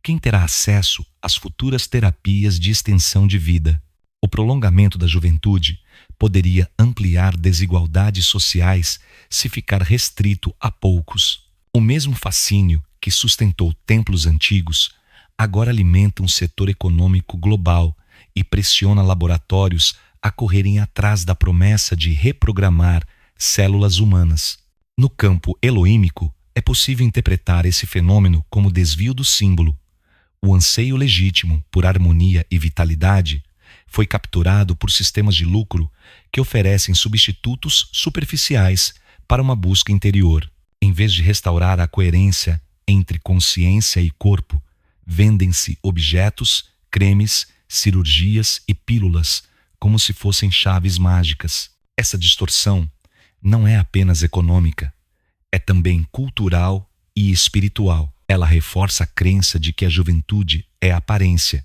Speaker 1: Quem terá acesso às futuras terapias de extensão de vida? O prolongamento da juventude poderia ampliar desigualdades sociais se ficar restrito a poucos. O mesmo fascínio que sustentou templos antigos agora alimenta um setor econômico global e pressiona laboratórios a correrem atrás da promessa de reprogramar células humanas. No campo eloímico, é possível interpretar esse fenômeno como desvio do símbolo. O anseio legítimo por harmonia e vitalidade foi capturado por sistemas de lucro que oferecem substitutos superficiais para uma busca interior. Em vez de restaurar a coerência entre consciência e corpo, vendem-se objetos, cremes, cirurgias e pílulas como se fossem chaves mágicas. Essa distorção não é apenas econômica, é também cultural e espiritual. Ela reforça a crença de que a juventude é aparência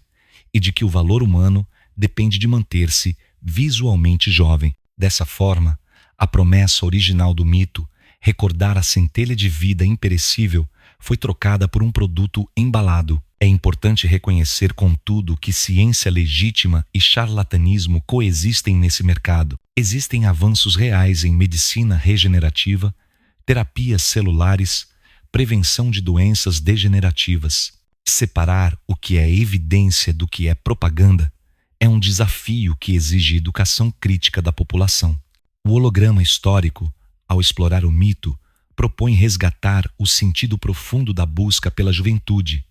Speaker 1: e de que o valor humano depende de manter-se visualmente jovem. Dessa forma, a promessa original do mito, recordar a centelha de vida imperecível, foi trocada por um produto embalado. É importante reconhecer, contudo, que ciência legítima e charlatanismo coexistem nesse mercado. Existem avanços reais em medicina regenerativa, terapias celulares, prevenção de doenças degenerativas. Separar o que é evidência do que é propaganda é um desafio que exige educação crítica da população. O holograma histórico, ao explorar o mito, propõe resgatar o sentido profundo da busca pela juventude,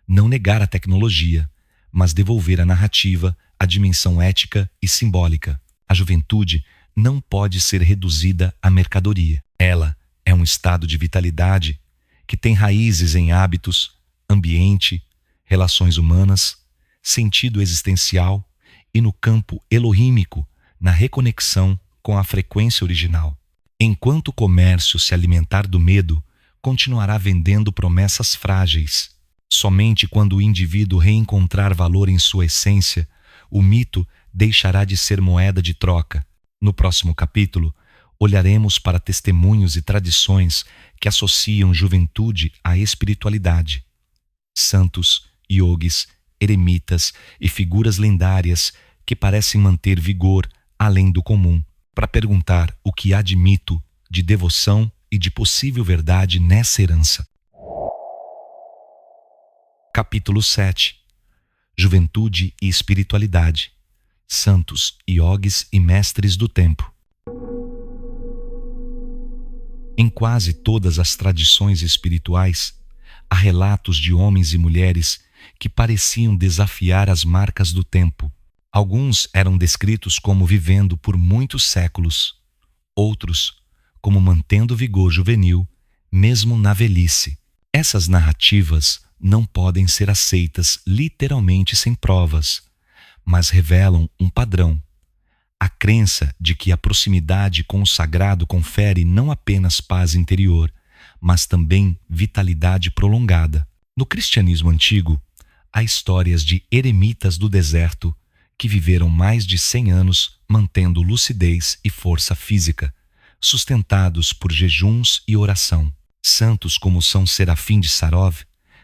Speaker 1: não negar a tecnologia, mas devolver à narrativa a dimensão ética e simbólica. A juventude não pode ser reduzida à mercadoria. Ela é um estado de vitalidade que tem raízes em hábitos, ambiente, relações humanas, sentido existencial e no campo elohímico, na reconexão com a frequência original. Enquanto o comércio se alimentar do medo, continuará vendendo promessas frágeis. Somente quando o indivíduo reencontrar valor em sua essência, o mito deixará de ser moeda de troca. No próximo capítulo, olharemos para testemunhos e tradições que associam juventude à espiritualidade. Santos, yogis, eremitas e figuras lendárias que parecem manter vigor além do comum, para perguntar o que há de mito, de devoção e de possível verdade nessa herança. Capítulo 7. Juventude e espiritualidade. Santos, yogis e mestres do tempo. Em quase todas as tradições espirituais, há relatos de homens e mulheres que pareciam desafiar as marcas do tempo. Alguns eram descritos como vivendo por muitos séculos, outros como mantendo vigor juvenil, mesmo na velhice. Essas narrativas não podem ser aceitas literalmente sem provas, mas revelam um padrão. A crença de que a proximidade com o sagrado confere não apenas paz interior, mas também vitalidade prolongada. No cristianismo antigo, há histórias de eremitas do deserto que viveram mais de 100 anos mantendo lucidez e força física, sustentados por jejuns e oração. Santos como São Serafim de Sarov,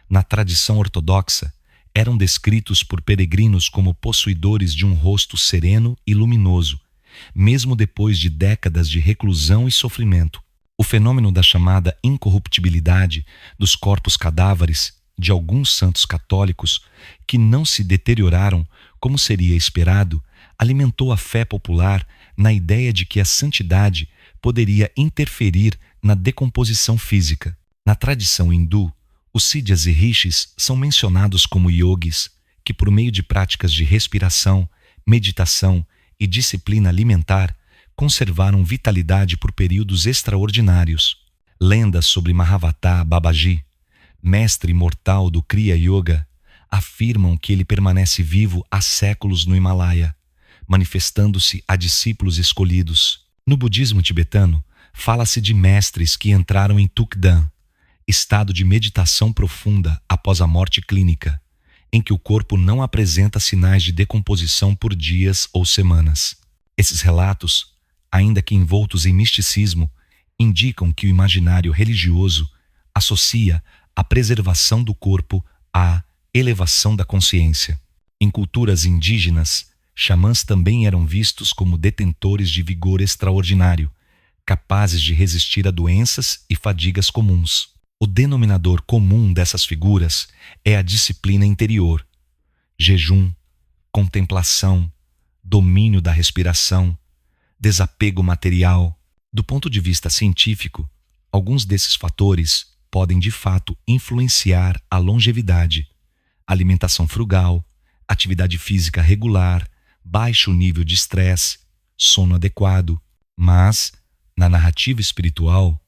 Speaker 1: na tradição ortodoxa, eram descritos por peregrinos como possuidores de um rosto sereno e luminoso, mesmo depois de décadas de reclusão e sofrimento. O fenômeno da chamada incorruptibilidade dos corpos cadáveres de alguns santos católicos que não se deterioraram como seria esperado, alimentou a fé popular na ideia de que a santidade poderia interferir na decomposição física. Na tradição hindu, os Siddhas e Rishis são mencionados como yogis que, por meio de práticas de respiração, meditação e disciplina alimentar, conservaram vitalidade por períodos extraordinários. Lendas sobre Mahavata Babaji, mestre imortal do Kriya Yoga, afirmam que ele permanece vivo há séculos no Himalaia, manifestando-se a discípulos escolhidos. No budismo tibetano, fala-se de mestres que entraram em Tukdan, estado de meditação profunda após a morte clínica, em que o corpo não apresenta sinais de decomposição por dias ou semanas. Esses relatos, ainda que envoltos em misticismo, indicam que o imaginário religioso associa a preservação do corpo à elevação da consciência. Em culturas indígenas, xamãs também eram vistos como detentores de vigor extraordinário, capazes de resistir a doenças e fadigas comuns. O denominador comum dessas figuras é a disciplina interior: jejum, contemplação, domínio da respiração, desapego material. Do ponto de vista científico, alguns desses fatores podem de fato influenciar a longevidade: alimentação frugal, atividade física regular, baixo nível de estresse, sono adequado. Mas, na narrativa espiritual,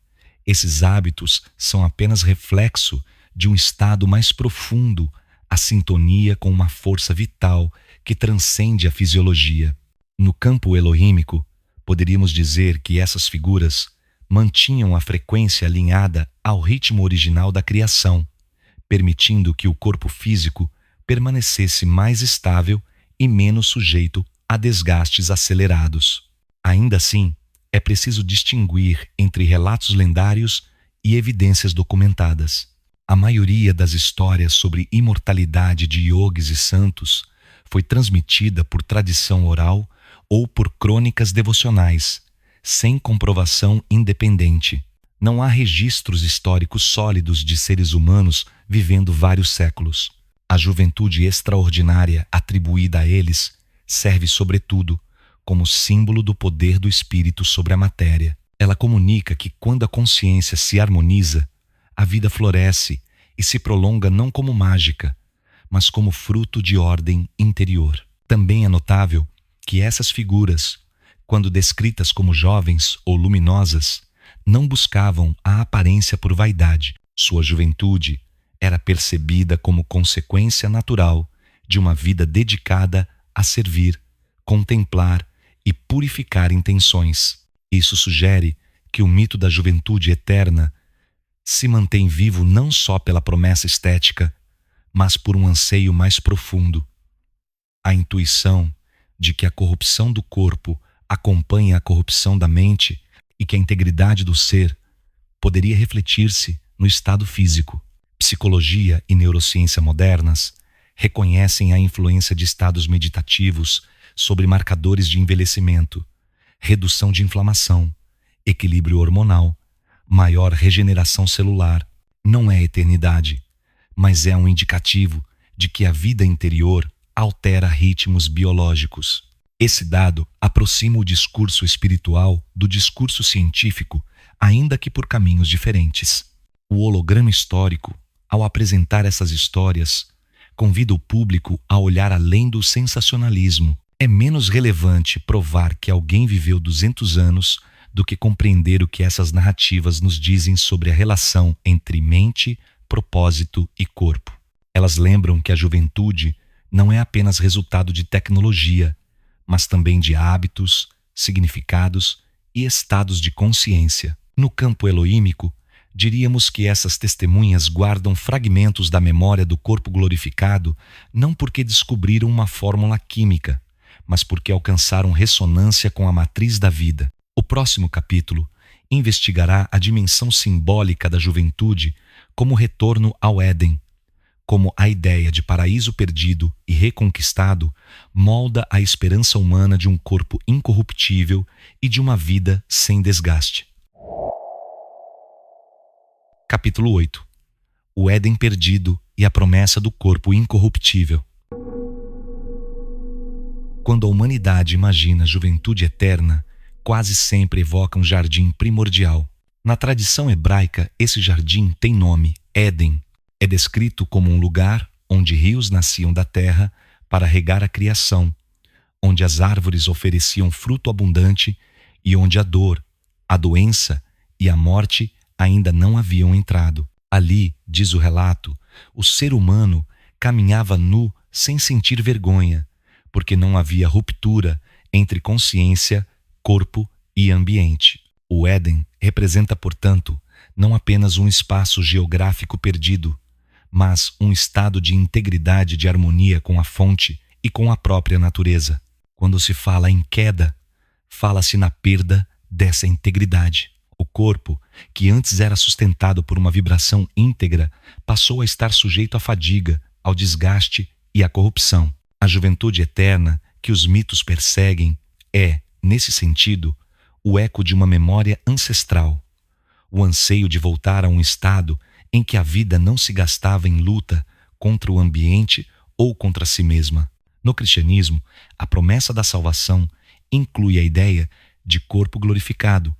Speaker 1: esses hábitos são apenas reflexo de um estado mais profundo, a sintonia com uma força vital que transcende a fisiologia. No campo elohímico, poderíamos dizer que essas figuras mantinham a frequência alinhada ao ritmo original da criação, permitindo que o corpo físico permanecesse mais estável e menos sujeito a desgastes acelerados. Ainda assim, é preciso distinguir entre relatos lendários e evidências documentadas. A maioria das histórias sobre imortalidade de yogis e santos foi transmitida por tradição oral ou por crônicas devocionais, sem comprovação independente. Não há registros históricos sólidos de seres humanos vivendo vários séculos. A juventude extraordinária atribuída a eles serve, sobretudo, como símbolo do poder do espírito sobre a matéria. Ela comunica que quando a consciência se harmoniza, a vida floresce e se prolonga não como mágica, mas como fruto de ordem interior. Também é notável que essas figuras, quando descritas como jovens ou luminosas, não buscavam a aparência por vaidade. Sua juventude era percebida como consequência natural de uma vida dedicada a servir, contemplar e purificar intenções. Isso sugere que o mito da juventude eterna se mantém vivo não só pela promessa estética, mas por um anseio mais profundo: a intuição de que a corrupção do corpo acompanha a corrupção da mente e que a integridade do ser poderia refletir-se no estado físico. Psicologia e neurociência modernas reconhecem a influência de estados meditativos sobre marcadores de envelhecimento, redução de inflamação, equilíbrio hormonal, maior regeneração celular. Não é eternidade, mas é um indicativo de que a vida interior altera ritmos biológicos. Esse dado aproxima o discurso espiritual do discurso científico, ainda que por caminhos diferentes. O holograma histórico, ao apresentar essas histórias, convida o público a olhar além do sensacionalismo. É menos relevante provar que alguém viveu 200 anos do que compreender o que essas narrativas nos dizem sobre a relação entre mente, propósito e corpo. Elas lembram que a juventude não é apenas resultado de tecnologia, mas também de hábitos, significados e estados de consciência. No campo elohímico, diríamos que essas testemunhas guardam fragmentos da memória do corpo glorificado não porque descobriram uma fórmula química, mas porque alcançaram ressonância com a matriz da vida. O próximo capítulo investigará a dimensão simbólica da juventude como retorno ao Éden, como a ideia de paraíso perdido e reconquistado molda a esperança humana de um corpo incorruptível e de uma vida sem desgaste. Capítulo 8. O Éden perdido e a promessa do corpo incorruptível. Quando a humanidade imagina juventude eterna, quase sempre evoca um jardim primordial. Na tradição hebraica, esse jardim tem nome, Éden. É descrito como um lugar onde rios nasciam da terra para regar a criação, onde as árvores ofereciam fruto abundante e onde a dor, a doença e a morte ainda não haviam entrado. Ali, diz o relato, o ser humano caminhava nu sem sentir vergonha, porque não havia ruptura entre consciência, corpo e ambiente. O Éden representa, portanto, não apenas um espaço geográfico perdido, mas um estado de integridade de harmonia com a fonte e com a própria natureza. Quando se fala em queda, fala-se na perda dessa integridade. O corpo, que antes era sustentado por uma vibração íntegra, passou a estar sujeito à fadiga, ao desgaste e à corrupção. A juventude eterna que os mitos perseguem é, nesse sentido, o eco de uma memória ancestral, o anseio de voltar a um estado em que a vida não se gastava em luta contra o ambiente ou contra si mesma. No cristianismo, a promessa da salvação inclui a ideia de corpo glorificado,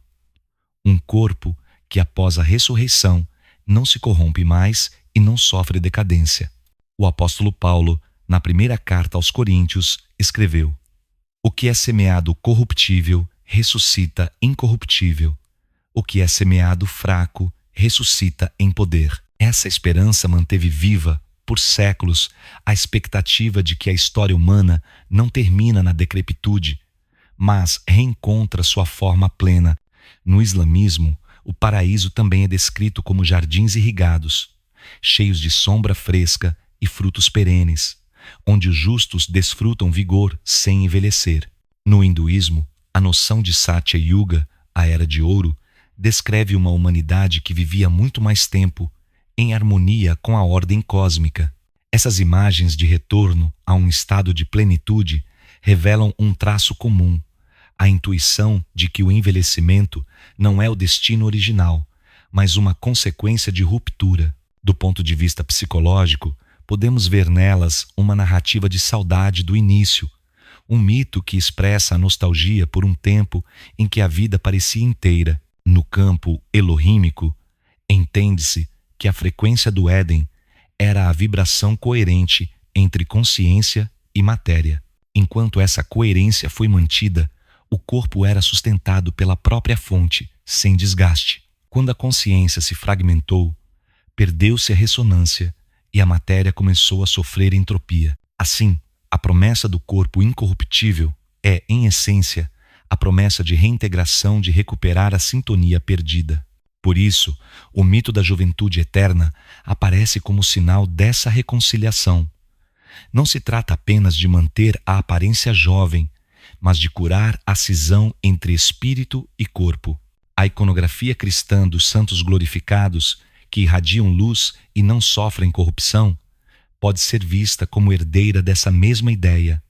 Speaker 1: um corpo que após a ressurreição não se corrompe mais e não sofre decadência. O apóstolo Paulo, na primeira carta aos Coríntios, escreveu: "O que é semeado corruptível ressuscita incorruptível. O que é semeado fraco ressuscita em poder." Essa esperança manteve viva, por séculos, a expectativa de que a história humana não termina na decrepitude, mas reencontra sua forma plena. No islamismo, o paraíso também é descrito como jardins irrigados, cheios de sombra fresca e frutos perenes, onde os justos desfrutam vigor sem envelhecer. No hinduísmo, a noção de Satya Yuga, a Era de Ouro, descreve uma humanidade que vivia muito mais tempo em harmonia com a ordem cósmica. Essas imagens de retorno a um estado de plenitude revelam um traço comum: a intuição de que o envelhecimento não é o destino original, mas uma consequência de ruptura. Do ponto de vista psicológico, podemos ver nelas uma narrativa de saudade do início, um mito que expressa a nostalgia por um tempo em que a vida parecia inteira. No campo elohímico, entende-se que a frequência do Éden era a vibração coerente entre consciência e matéria. Enquanto essa coerência foi mantida, o corpo era sustentado pela própria fonte, sem desgaste. Quando a consciência se fragmentou, perdeu-se a ressonância e a matéria começou a sofrer entropia. Assim, a promessa do corpo incorruptível é, em essência, a promessa de reintegração, de recuperar a sintonia perdida. Por isso, o mito da juventude eterna aparece como sinal dessa reconciliação. Não se trata apenas de manter a aparência jovem, mas de curar a cisão entre espírito e corpo. A iconografia cristã dos santos glorificados, que irradiam luz e não sofrem corrupção, pode ser vista como herdeira dessa mesma ideia.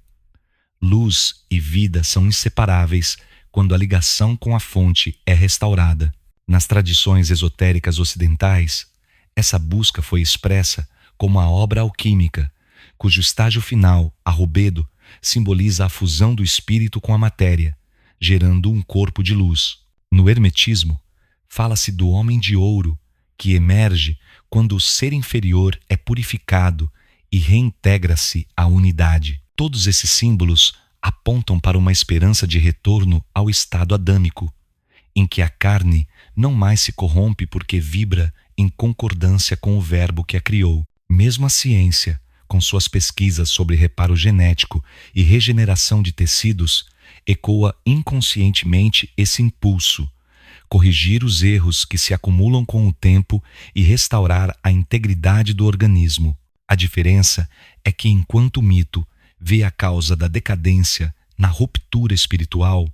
Speaker 1: Luz e vida são inseparáveis quando a ligação com a fonte é restaurada. Nas tradições esotéricas ocidentais, essa busca foi expressa como a obra alquímica, cujo estágio final, a rubedo, simboliza a fusão do espírito com a matéria, gerando um corpo de luz. No hermetismo, fala-se do homem de ouro, que emerge quando o ser inferior é purificado e reintegra-se à unidade. Todos esses símbolos apontam para uma esperança de retorno ao estado adâmico, em que a carne não mais se corrompe porque vibra em concordância com o verbo que a criou. Mesmo a ciência, com suas pesquisas sobre reparo genético e regeneração de tecidos, ecoa inconscientemente esse impulso: corrigir os erros que se acumulam com o tempo e restaurar a integridade do organismo. A diferença é que, enquanto o mito vê a causa da decadência na ruptura espiritual,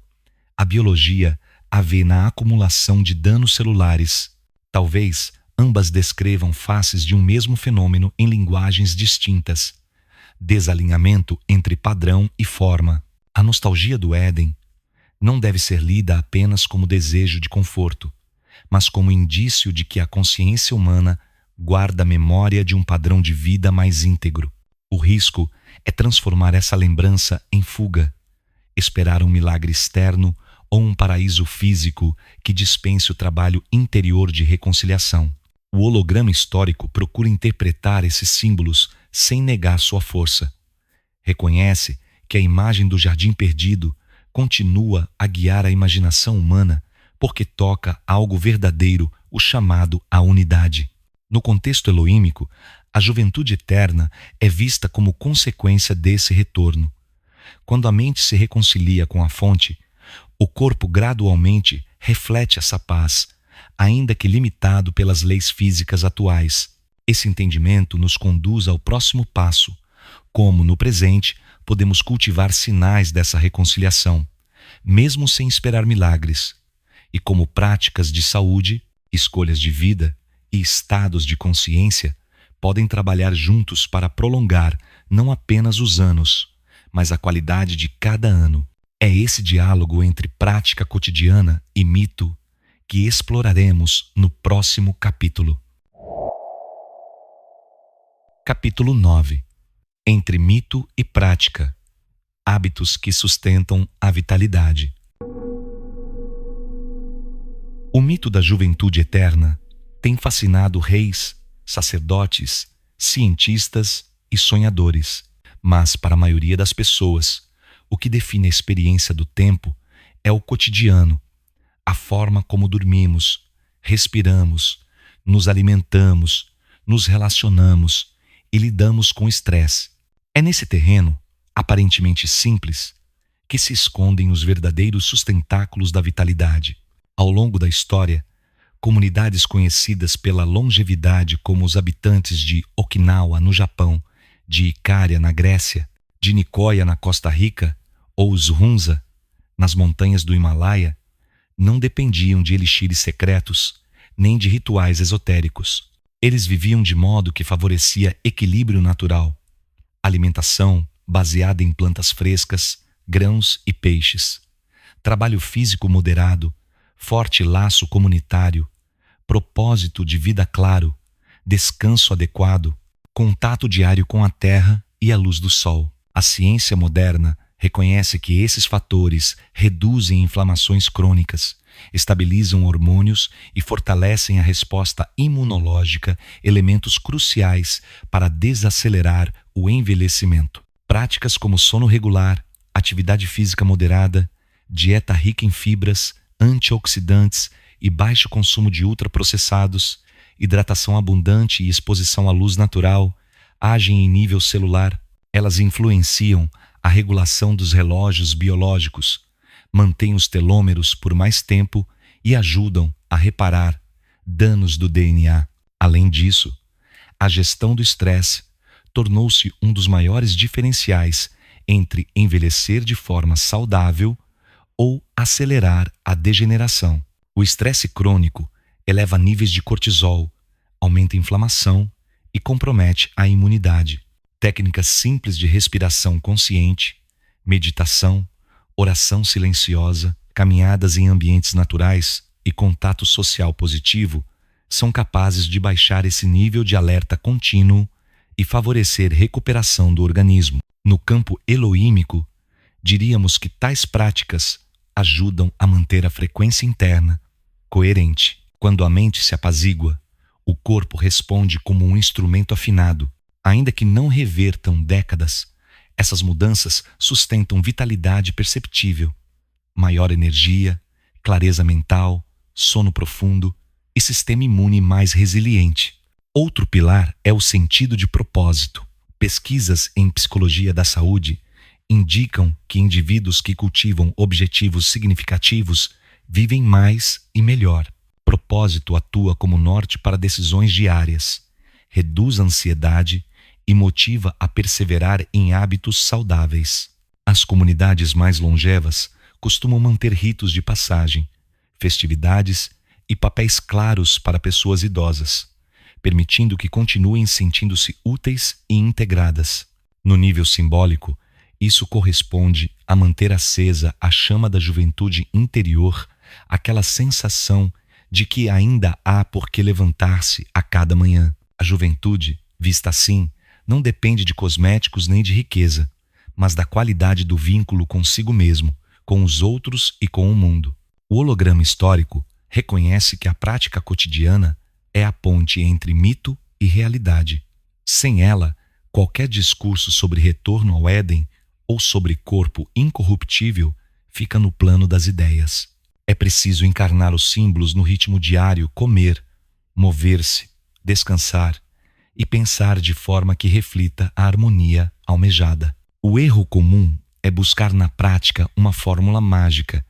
Speaker 1: a biologia a vê na acumulação de danos celulares. Talvez ambas descrevam faces de um mesmo fenômeno em linguagens distintas: desalinhamento entre padrão e forma. A nostalgia do Éden não deve ser lida apenas como desejo de conforto, mas como indício de que a consciência humana guarda a memória de um padrão de vida mais íntegro. O risco é transformar essa lembrança em fuga, esperar um milagre externo ou um paraíso físico que dispense o trabalho interior de reconciliação. O holograma histórico procura interpretar esses símbolos sem negar sua força. Reconhece que a imagem do jardim perdido continua a guiar a imaginação humana porque toca algo verdadeiro, o chamado à unidade. No contexto elohímico, a juventude eterna é vista como consequência desse retorno. Quando a mente se reconcilia com a fonte, o corpo gradualmente reflete essa paz, ainda que limitado pelas leis físicas atuais. Esse entendimento nos conduz ao próximo passo: como, no presente, podemos cultivar sinais dessa reconciliação, mesmo sem esperar milagres, e como práticas de saúde, escolhas de vida e estados de consciência podem trabalhar juntos para prolongar não apenas os anos, mas a qualidade de cada ano. É esse diálogo entre prática cotidiana e mito que exploraremos no próximo capítulo. Capítulo 9. Entre mito e prática. Hábitos que sustentam a vitalidade. O mito da juventude eterna tem fascinado reis, sacerdotes, cientistas e sonhadores. Mas, para a maioria das pessoas, o que define a experiência do tempo é o cotidiano, a forma como dormimos, respiramos, nos alimentamos, nos relacionamos e lidamos com o estresse. É nesse terreno, aparentemente simples, que se escondem os verdadeiros sustentáculos da vitalidade. Ao longo da história, comunidades conhecidas pela longevidade como os habitantes de Okinawa, no Japão, de Icária, na Grécia, de Nicoya, na Costa Rica, ou os Hunza, nas montanhas do Himalaia, não dependiam de elixires secretos, nem de rituais esotéricos. Eles viviam de modo que favorecia equilíbrio natural, alimentação baseada em plantas frescas, grãos e peixes, trabalho físico moderado, forte laço comunitário, propósito de vida claro, descanso adequado, contato diário com a terra e a luz do sol. A ciência moderna reconhece que esses fatores reduzem inflamações crônicas, estabilizam hormônios e fortalecem a resposta imunológica, elementos cruciais para desacelerar o envelhecimento. Práticas como sono regular, atividade física moderada, dieta rica em fibras, antioxidantes e baixo consumo de ultraprocessados, hidratação abundante e exposição à luz natural agem em nível celular. Elas influenciam a regulação dos relógios biológicos, mantêm os telômeros por mais tempo e ajudam a reparar danos do DNA. Além disso, a gestão do estresse tornou-se um dos maiores diferenciais entre envelhecer de forma saudável ou acelerar a degeneração. O estresse crônico eleva níveis de cortisol, aumenta a inflamação e compromete a imunidade. Técnicas simples de respiração consciente, meditação, oração silenciosa, caminhadas em ambientes naturais e contato social positivo são capazes de baixar esse nível de alerta contínuo e favorecer recuperação do organismo. No campo eloímico, diríamos que tais práticas ajudam a manter a frequência interna coerente. Quando a mente se apazigua, o corpo responde como um instrumento afinado. Ainda que não revertam décadas, essas mudanças sustentam vitalidade perceptível, maior energia, clareza mental, sono profundo e sistema imune mais resiliente. Outro pilar é o sentido de propósito. Pesquisas em psicologia da saúde indicam que indivíduos que cultivam objetivos significativos vivem mais e melhor. Propósito atua como norte para decisões diárias, reduz a ansiedade e motiva a perseverar em hábitos saudáveis. As comunidades mais longevas costumam manter ritos de passagem, festividades e papéis claros para pessoas idosas, permitindo que continuem sentindo-se úteis e integradas. No nível simbólico, isso corresponde a manter acesa a chama da juventude interior, aquela sensação de que ainda há por que levantar-se a cada manhã. A juventude, vista assim, não depende de cosméticos nem de riqueza, mas da qualidade do vínculo consigo mesmo, com os outros e com o mundo. O holograma histórico reconhece que a prática cotidiana é a ponte entre mito e realidade. Sem ela, qualquer discurso sobre retorno ao Éden ou sobre corpo incorruptível fica no plano das ideias. É preciso encarnar os símbolos no ritmo diário, comer, mover-se, descansar e pensar de forma que reflita a harmonia almejada. O erro comum é buscar na prática uma fórmula mágica,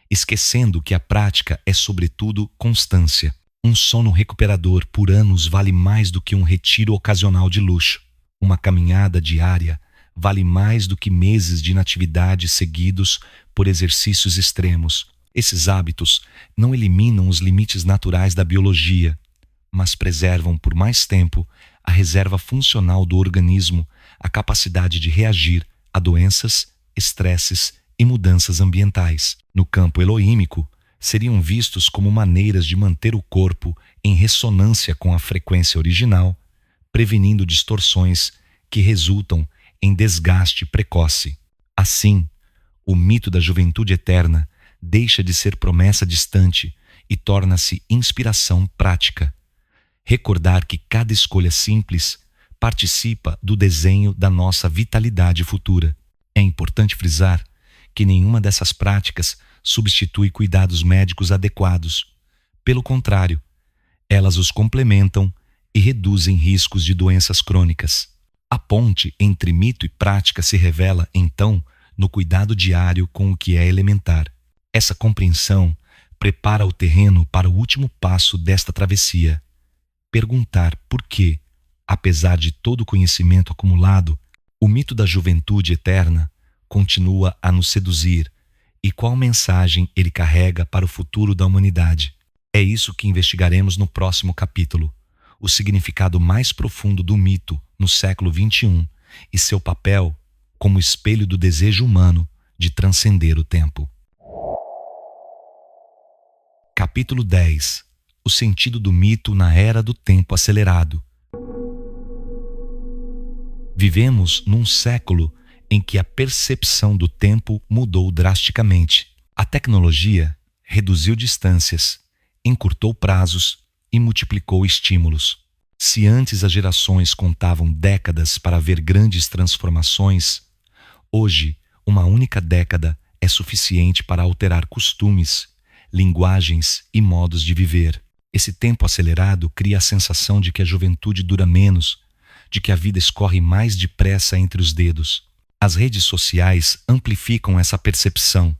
Speaker 1: esquecendo que a prática é sobretudo constância. Um sono recuperador por anos vale mais do que um retiro ocasional de luxo. Uma caminhada diária vale mais do que meses de inatividade seguidos por exercícios extremos. Esses hábitos não eliminam os limites naturais da biologia, mas preservam por mais tempo a reserva funcional do organismo, a capacidade de reagir a a doenças, estresses e mudanças ambientais. No campo elohímico, seriam vistos como maneiras de manter o corpo em ressonância com a frequência original, prevenindo distorções que resultam em desgaste precoce. Assim, o mito da juventude eterna deixa de ser promessa distante e torna-se inspiração prática. Recordar que cada escolha simples participa do desenho da nossa vitalidade futura. É importante frisar que nenhuma dessas práticas substitui cuidados médicos adequados. Pelo contrário, elas os complementam e reduzem riscos de doenças crônicas. A ponte entre mito e prática se revela, então, no cuidado diário com o que é elementar. Essa compreensão prepara o terreno para o último passo desta travessia: perguntar por que, apesar de todo o conhecimento acumulado, o mito da juventude eterna continua a nos seduzir e qual mensagem ele carrega para o futuro da humanidade. É isso que investigaremos no próximo capítulo: o significado mais profundo do mito no século XXI e seu papel como espelho do desejo humano de transcender o tempo. Capítulo 10. O sentido do mito na era do tempo acelerado. Vivemos num século em que a percepção do tempo mudou drasticamente. A tecnologia reduziu distâncias, encurtou prazos e multiplicou estímulos. Se antes as gerações contavam décadas para ver grandes transformações, hoje uma única década é suficiente para alterar costumes, linguagens e modos de viver. Esse tempo acelerado cria a sensação de que a juventude dura menos, de que a vida escorre mais depressa entre os dedos. As redes sociais amplificam essa percepção.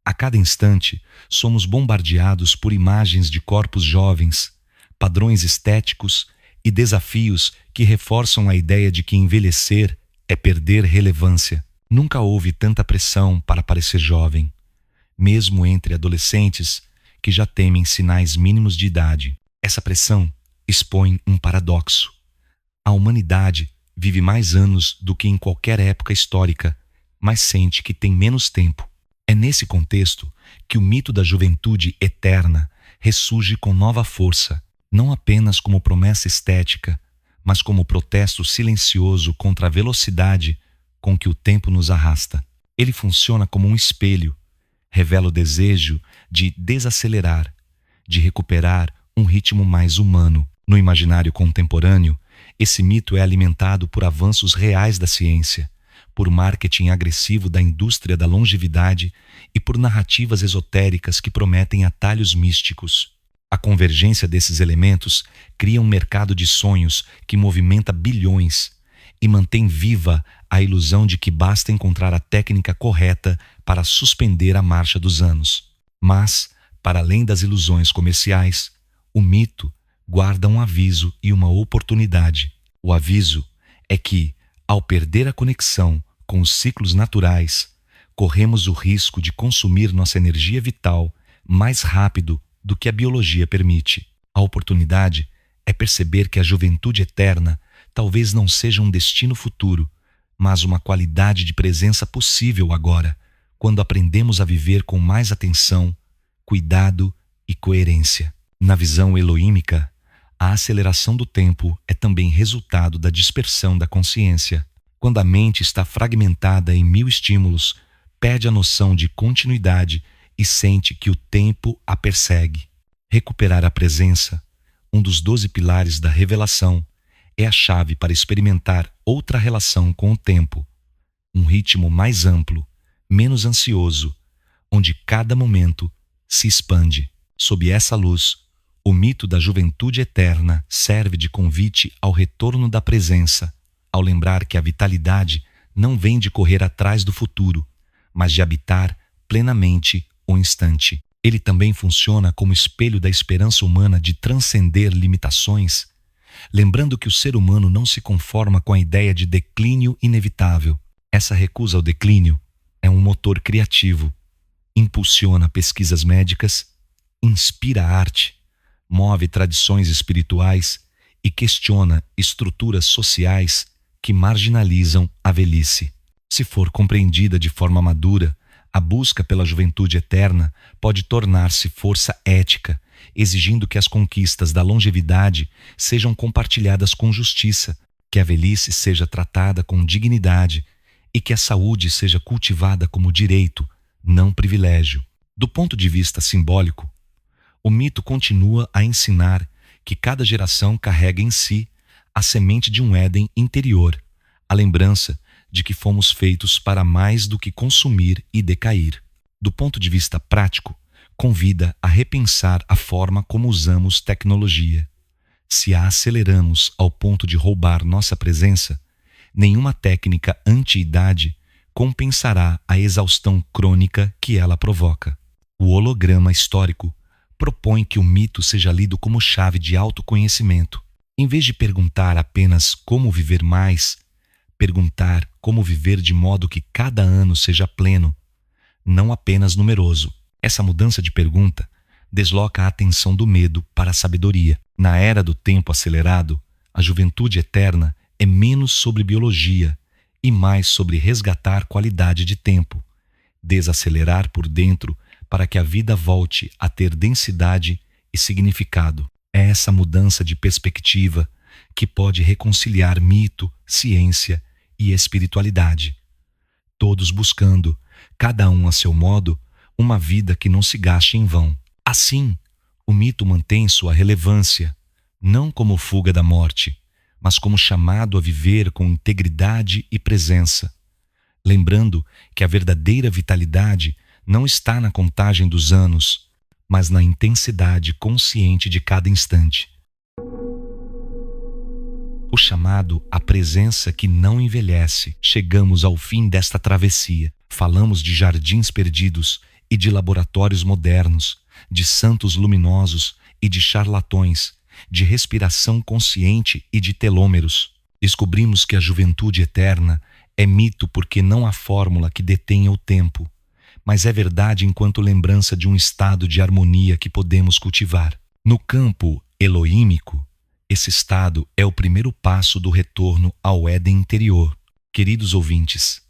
Speaker 1: A cada instante, somos bombardeados por imagens de corpos jovens, padrões estéticos e desafios que reforçam a ideia de que envelhecer é perder relevância. Nunca houve tanta pressão para parecer jovem, mesmo entre adolescentes que já temem sinais mínimos de idade. Essa pressão expõe um paradoxo. A humanidade vive mais anos do que em qualquer época histórica, mas sente que tem menos tempo. É nesse contexto que o mito da juventude eterna ressurge com nova força, não apenas como promessa estética, mas como protesto silencioso contra a velocidade com que o tempo nos arrasta. Ele funciona como um espelho, revela o desejo de desacelerar, de recuperar um ritmo mais humano. No imaginário contemporâneo, esse mito é alimentado por avanços reais da ciência, por marketing agressivo da indústria da longevidade e por narrativas esotéricas que prometem atalhos místicos. A convergência desses elementos cria um mercado de sonhos que movimenta bilhões e mantém viva a ilusão de que basta encontrar a técnica correta para suspender a marcha dos anos. Mas, para além das ilusões comerciais, o mito guarda um aviso e uma oportunidade. O aviso é que, ao perder a conexão com os ciclos naturais, corremos o risco de consumir nossa energia vital mais rápido do que a biologia permite. A oportunidade é perceber que a juventude eterna talvez não seja um destino futuro, mas uma qualidade de presença possível agora, quando aprendemos a viver com mais atenção, cuidado e coerência. Na visão elohímica, a aceleração do tempo é também resultado da dispersão da consciência. Quando a mente está fragmentada em 1000 estímulos, perde a noção de continuidade e sente que o tempo a persegue. Recuperar a presença, um dos 12 pilares da revelação, é a chave para experimentar outra relação com o tempo, um ritmo mais amplo, menos ansioso, onde cada momento se expande. Sob essa luz, o mito da juventude eterna serve de convite ao retorno da presença, ao lembrar que a vitalidade não vem de correr atrás do futuro, mas de habitar plenamente o instante. Ele também funciona como espelho da esperança humana de transcender limitações, lembrando que o ser humano não se conforma com a ideia de declínio inevitável. Essa recusa ao declínio é um motor criativo, impulsiona pesquisas médicas, inspira arte, move tradições espirituais e questiona estruturas sociais que marginalizam a velhice. Se for compreendida de forma madura, a busca pela juventude eterna pode tornar-se força ética, exigindo que as conquistas da longevidade sejam compartilhadas com justiça, que a velhice seja tratada com dignidade e que a saúde seja cultivada como direito, não privilégio. Do ponto de vista simbólico, o mito continua a ensinar que cada geração carrega em si a semente de um Éden interior, a lembrança de que fomos feitos para mais do que consumir e decair. Do ponto de vista prático, convida a repensar a forma como usamos tecnologia. Se a aceleramos ao ponto de roubar nossa presença, nenhuma técnica anti-idade compensará a exaustão crônica que ela provoca. O holograma histórico propõe que o mito seja lido como chave de autoconhecimento. Em vez de perguntar apenas como viver mais, perguntar como viver de modo que cada ano seja pleno, não apenas numeroso. Essa mudança de pergunta desloca a atenção do medo para a sabedoria. Na era do tempo acelerado, a juventude eterna é menos sobre biologia e mais sobre resgatar qualidade de tempo, desacelerar por dentro para que a vida volte a ter densidade e significado. É essa mudança de perspectiva que pode reconciliar mito, ciência e espiritualidade, todos buscando, cada um a seu modo, uma vida que não se gaste em vão. Assim, o mito mantém sua relevância, não como fuga da morte, mas como chamado a viver com integridade e presença, lembrando que a verdadeira vitalidade não está na contagem dos anos, mas na intensidade consciente de cada instante. O chamado à presença que não envelhece. Chegamos ao fim desta travessia. Falamos de jardins perdidos e de laboratórios modernos, de santos luminosos e de charlatões, de respiração consciente e de telômeros. Descobrimos que a juventude eterna é mito porque não há fórmula que detenha o tempo, mas é verdade enquanto lembrança de um estado de harmonia que podemos cultivar. No campo elohímico, esse estado é o primeiro passo do retorno ao Éden interior. Queridos ouvintes,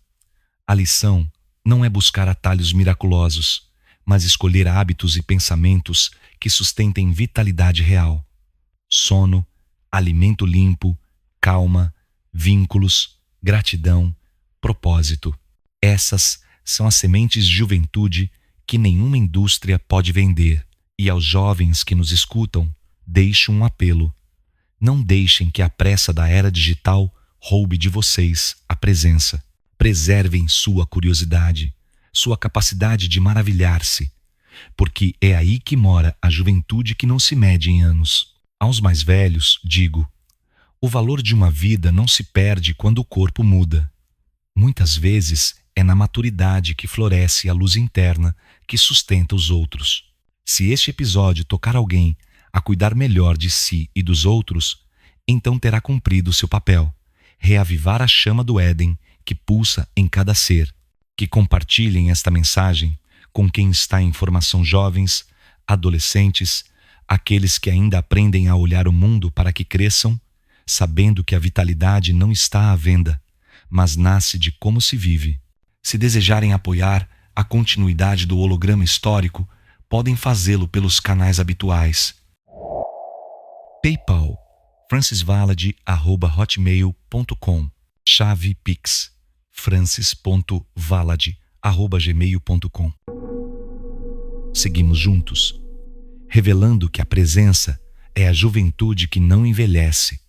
Speaker 1: a lição não é buscar atalhos miraculosos, mas escolher hábitos e pensamentos que sustentem vitalidade real. Sono, alimento limpo, calma, vínculos, gratidão, propósito. Essas são as sementes de juventude que nenhuma indústria pode vender. E aos jovens que nos escutam, deixo um apelo. Não deixem que a pressa da era digital roube de vocês a presença. Preservem sua curiosidade, sua capacidade de maravilhar-se, porque é aí que mora a juventude que não se mede em anos. Aos mais velhos, digo, o valor de uma vida não se perde quando o corpo muda. Muitas vezes é na maturidade que floresce a luz interna que sustenta os outros. Se este episódio tocar alguém a cuidar melhor de si e dos outros, então terá cumprido seu papel, reavivar a chama do Éden que pulsa em cada ser. Que compartilhem esta mensagem com quem está em formação, jovens, adolescentes, aqueles que ainda aprendem a olhar o mundo para que cresçam, sabendo que a vitalidade não está à venda, mas nasce de como se vive. Se desejarem apoiar a continuidade do holograma histórico, podem fazê-lo pelos canais habituais. PayPal, francisvalade@hotmail.com. Chave Pix, francis.valade@gmail.com. Seguimos juntos, revelando que a presença é a juventude que não envelhece.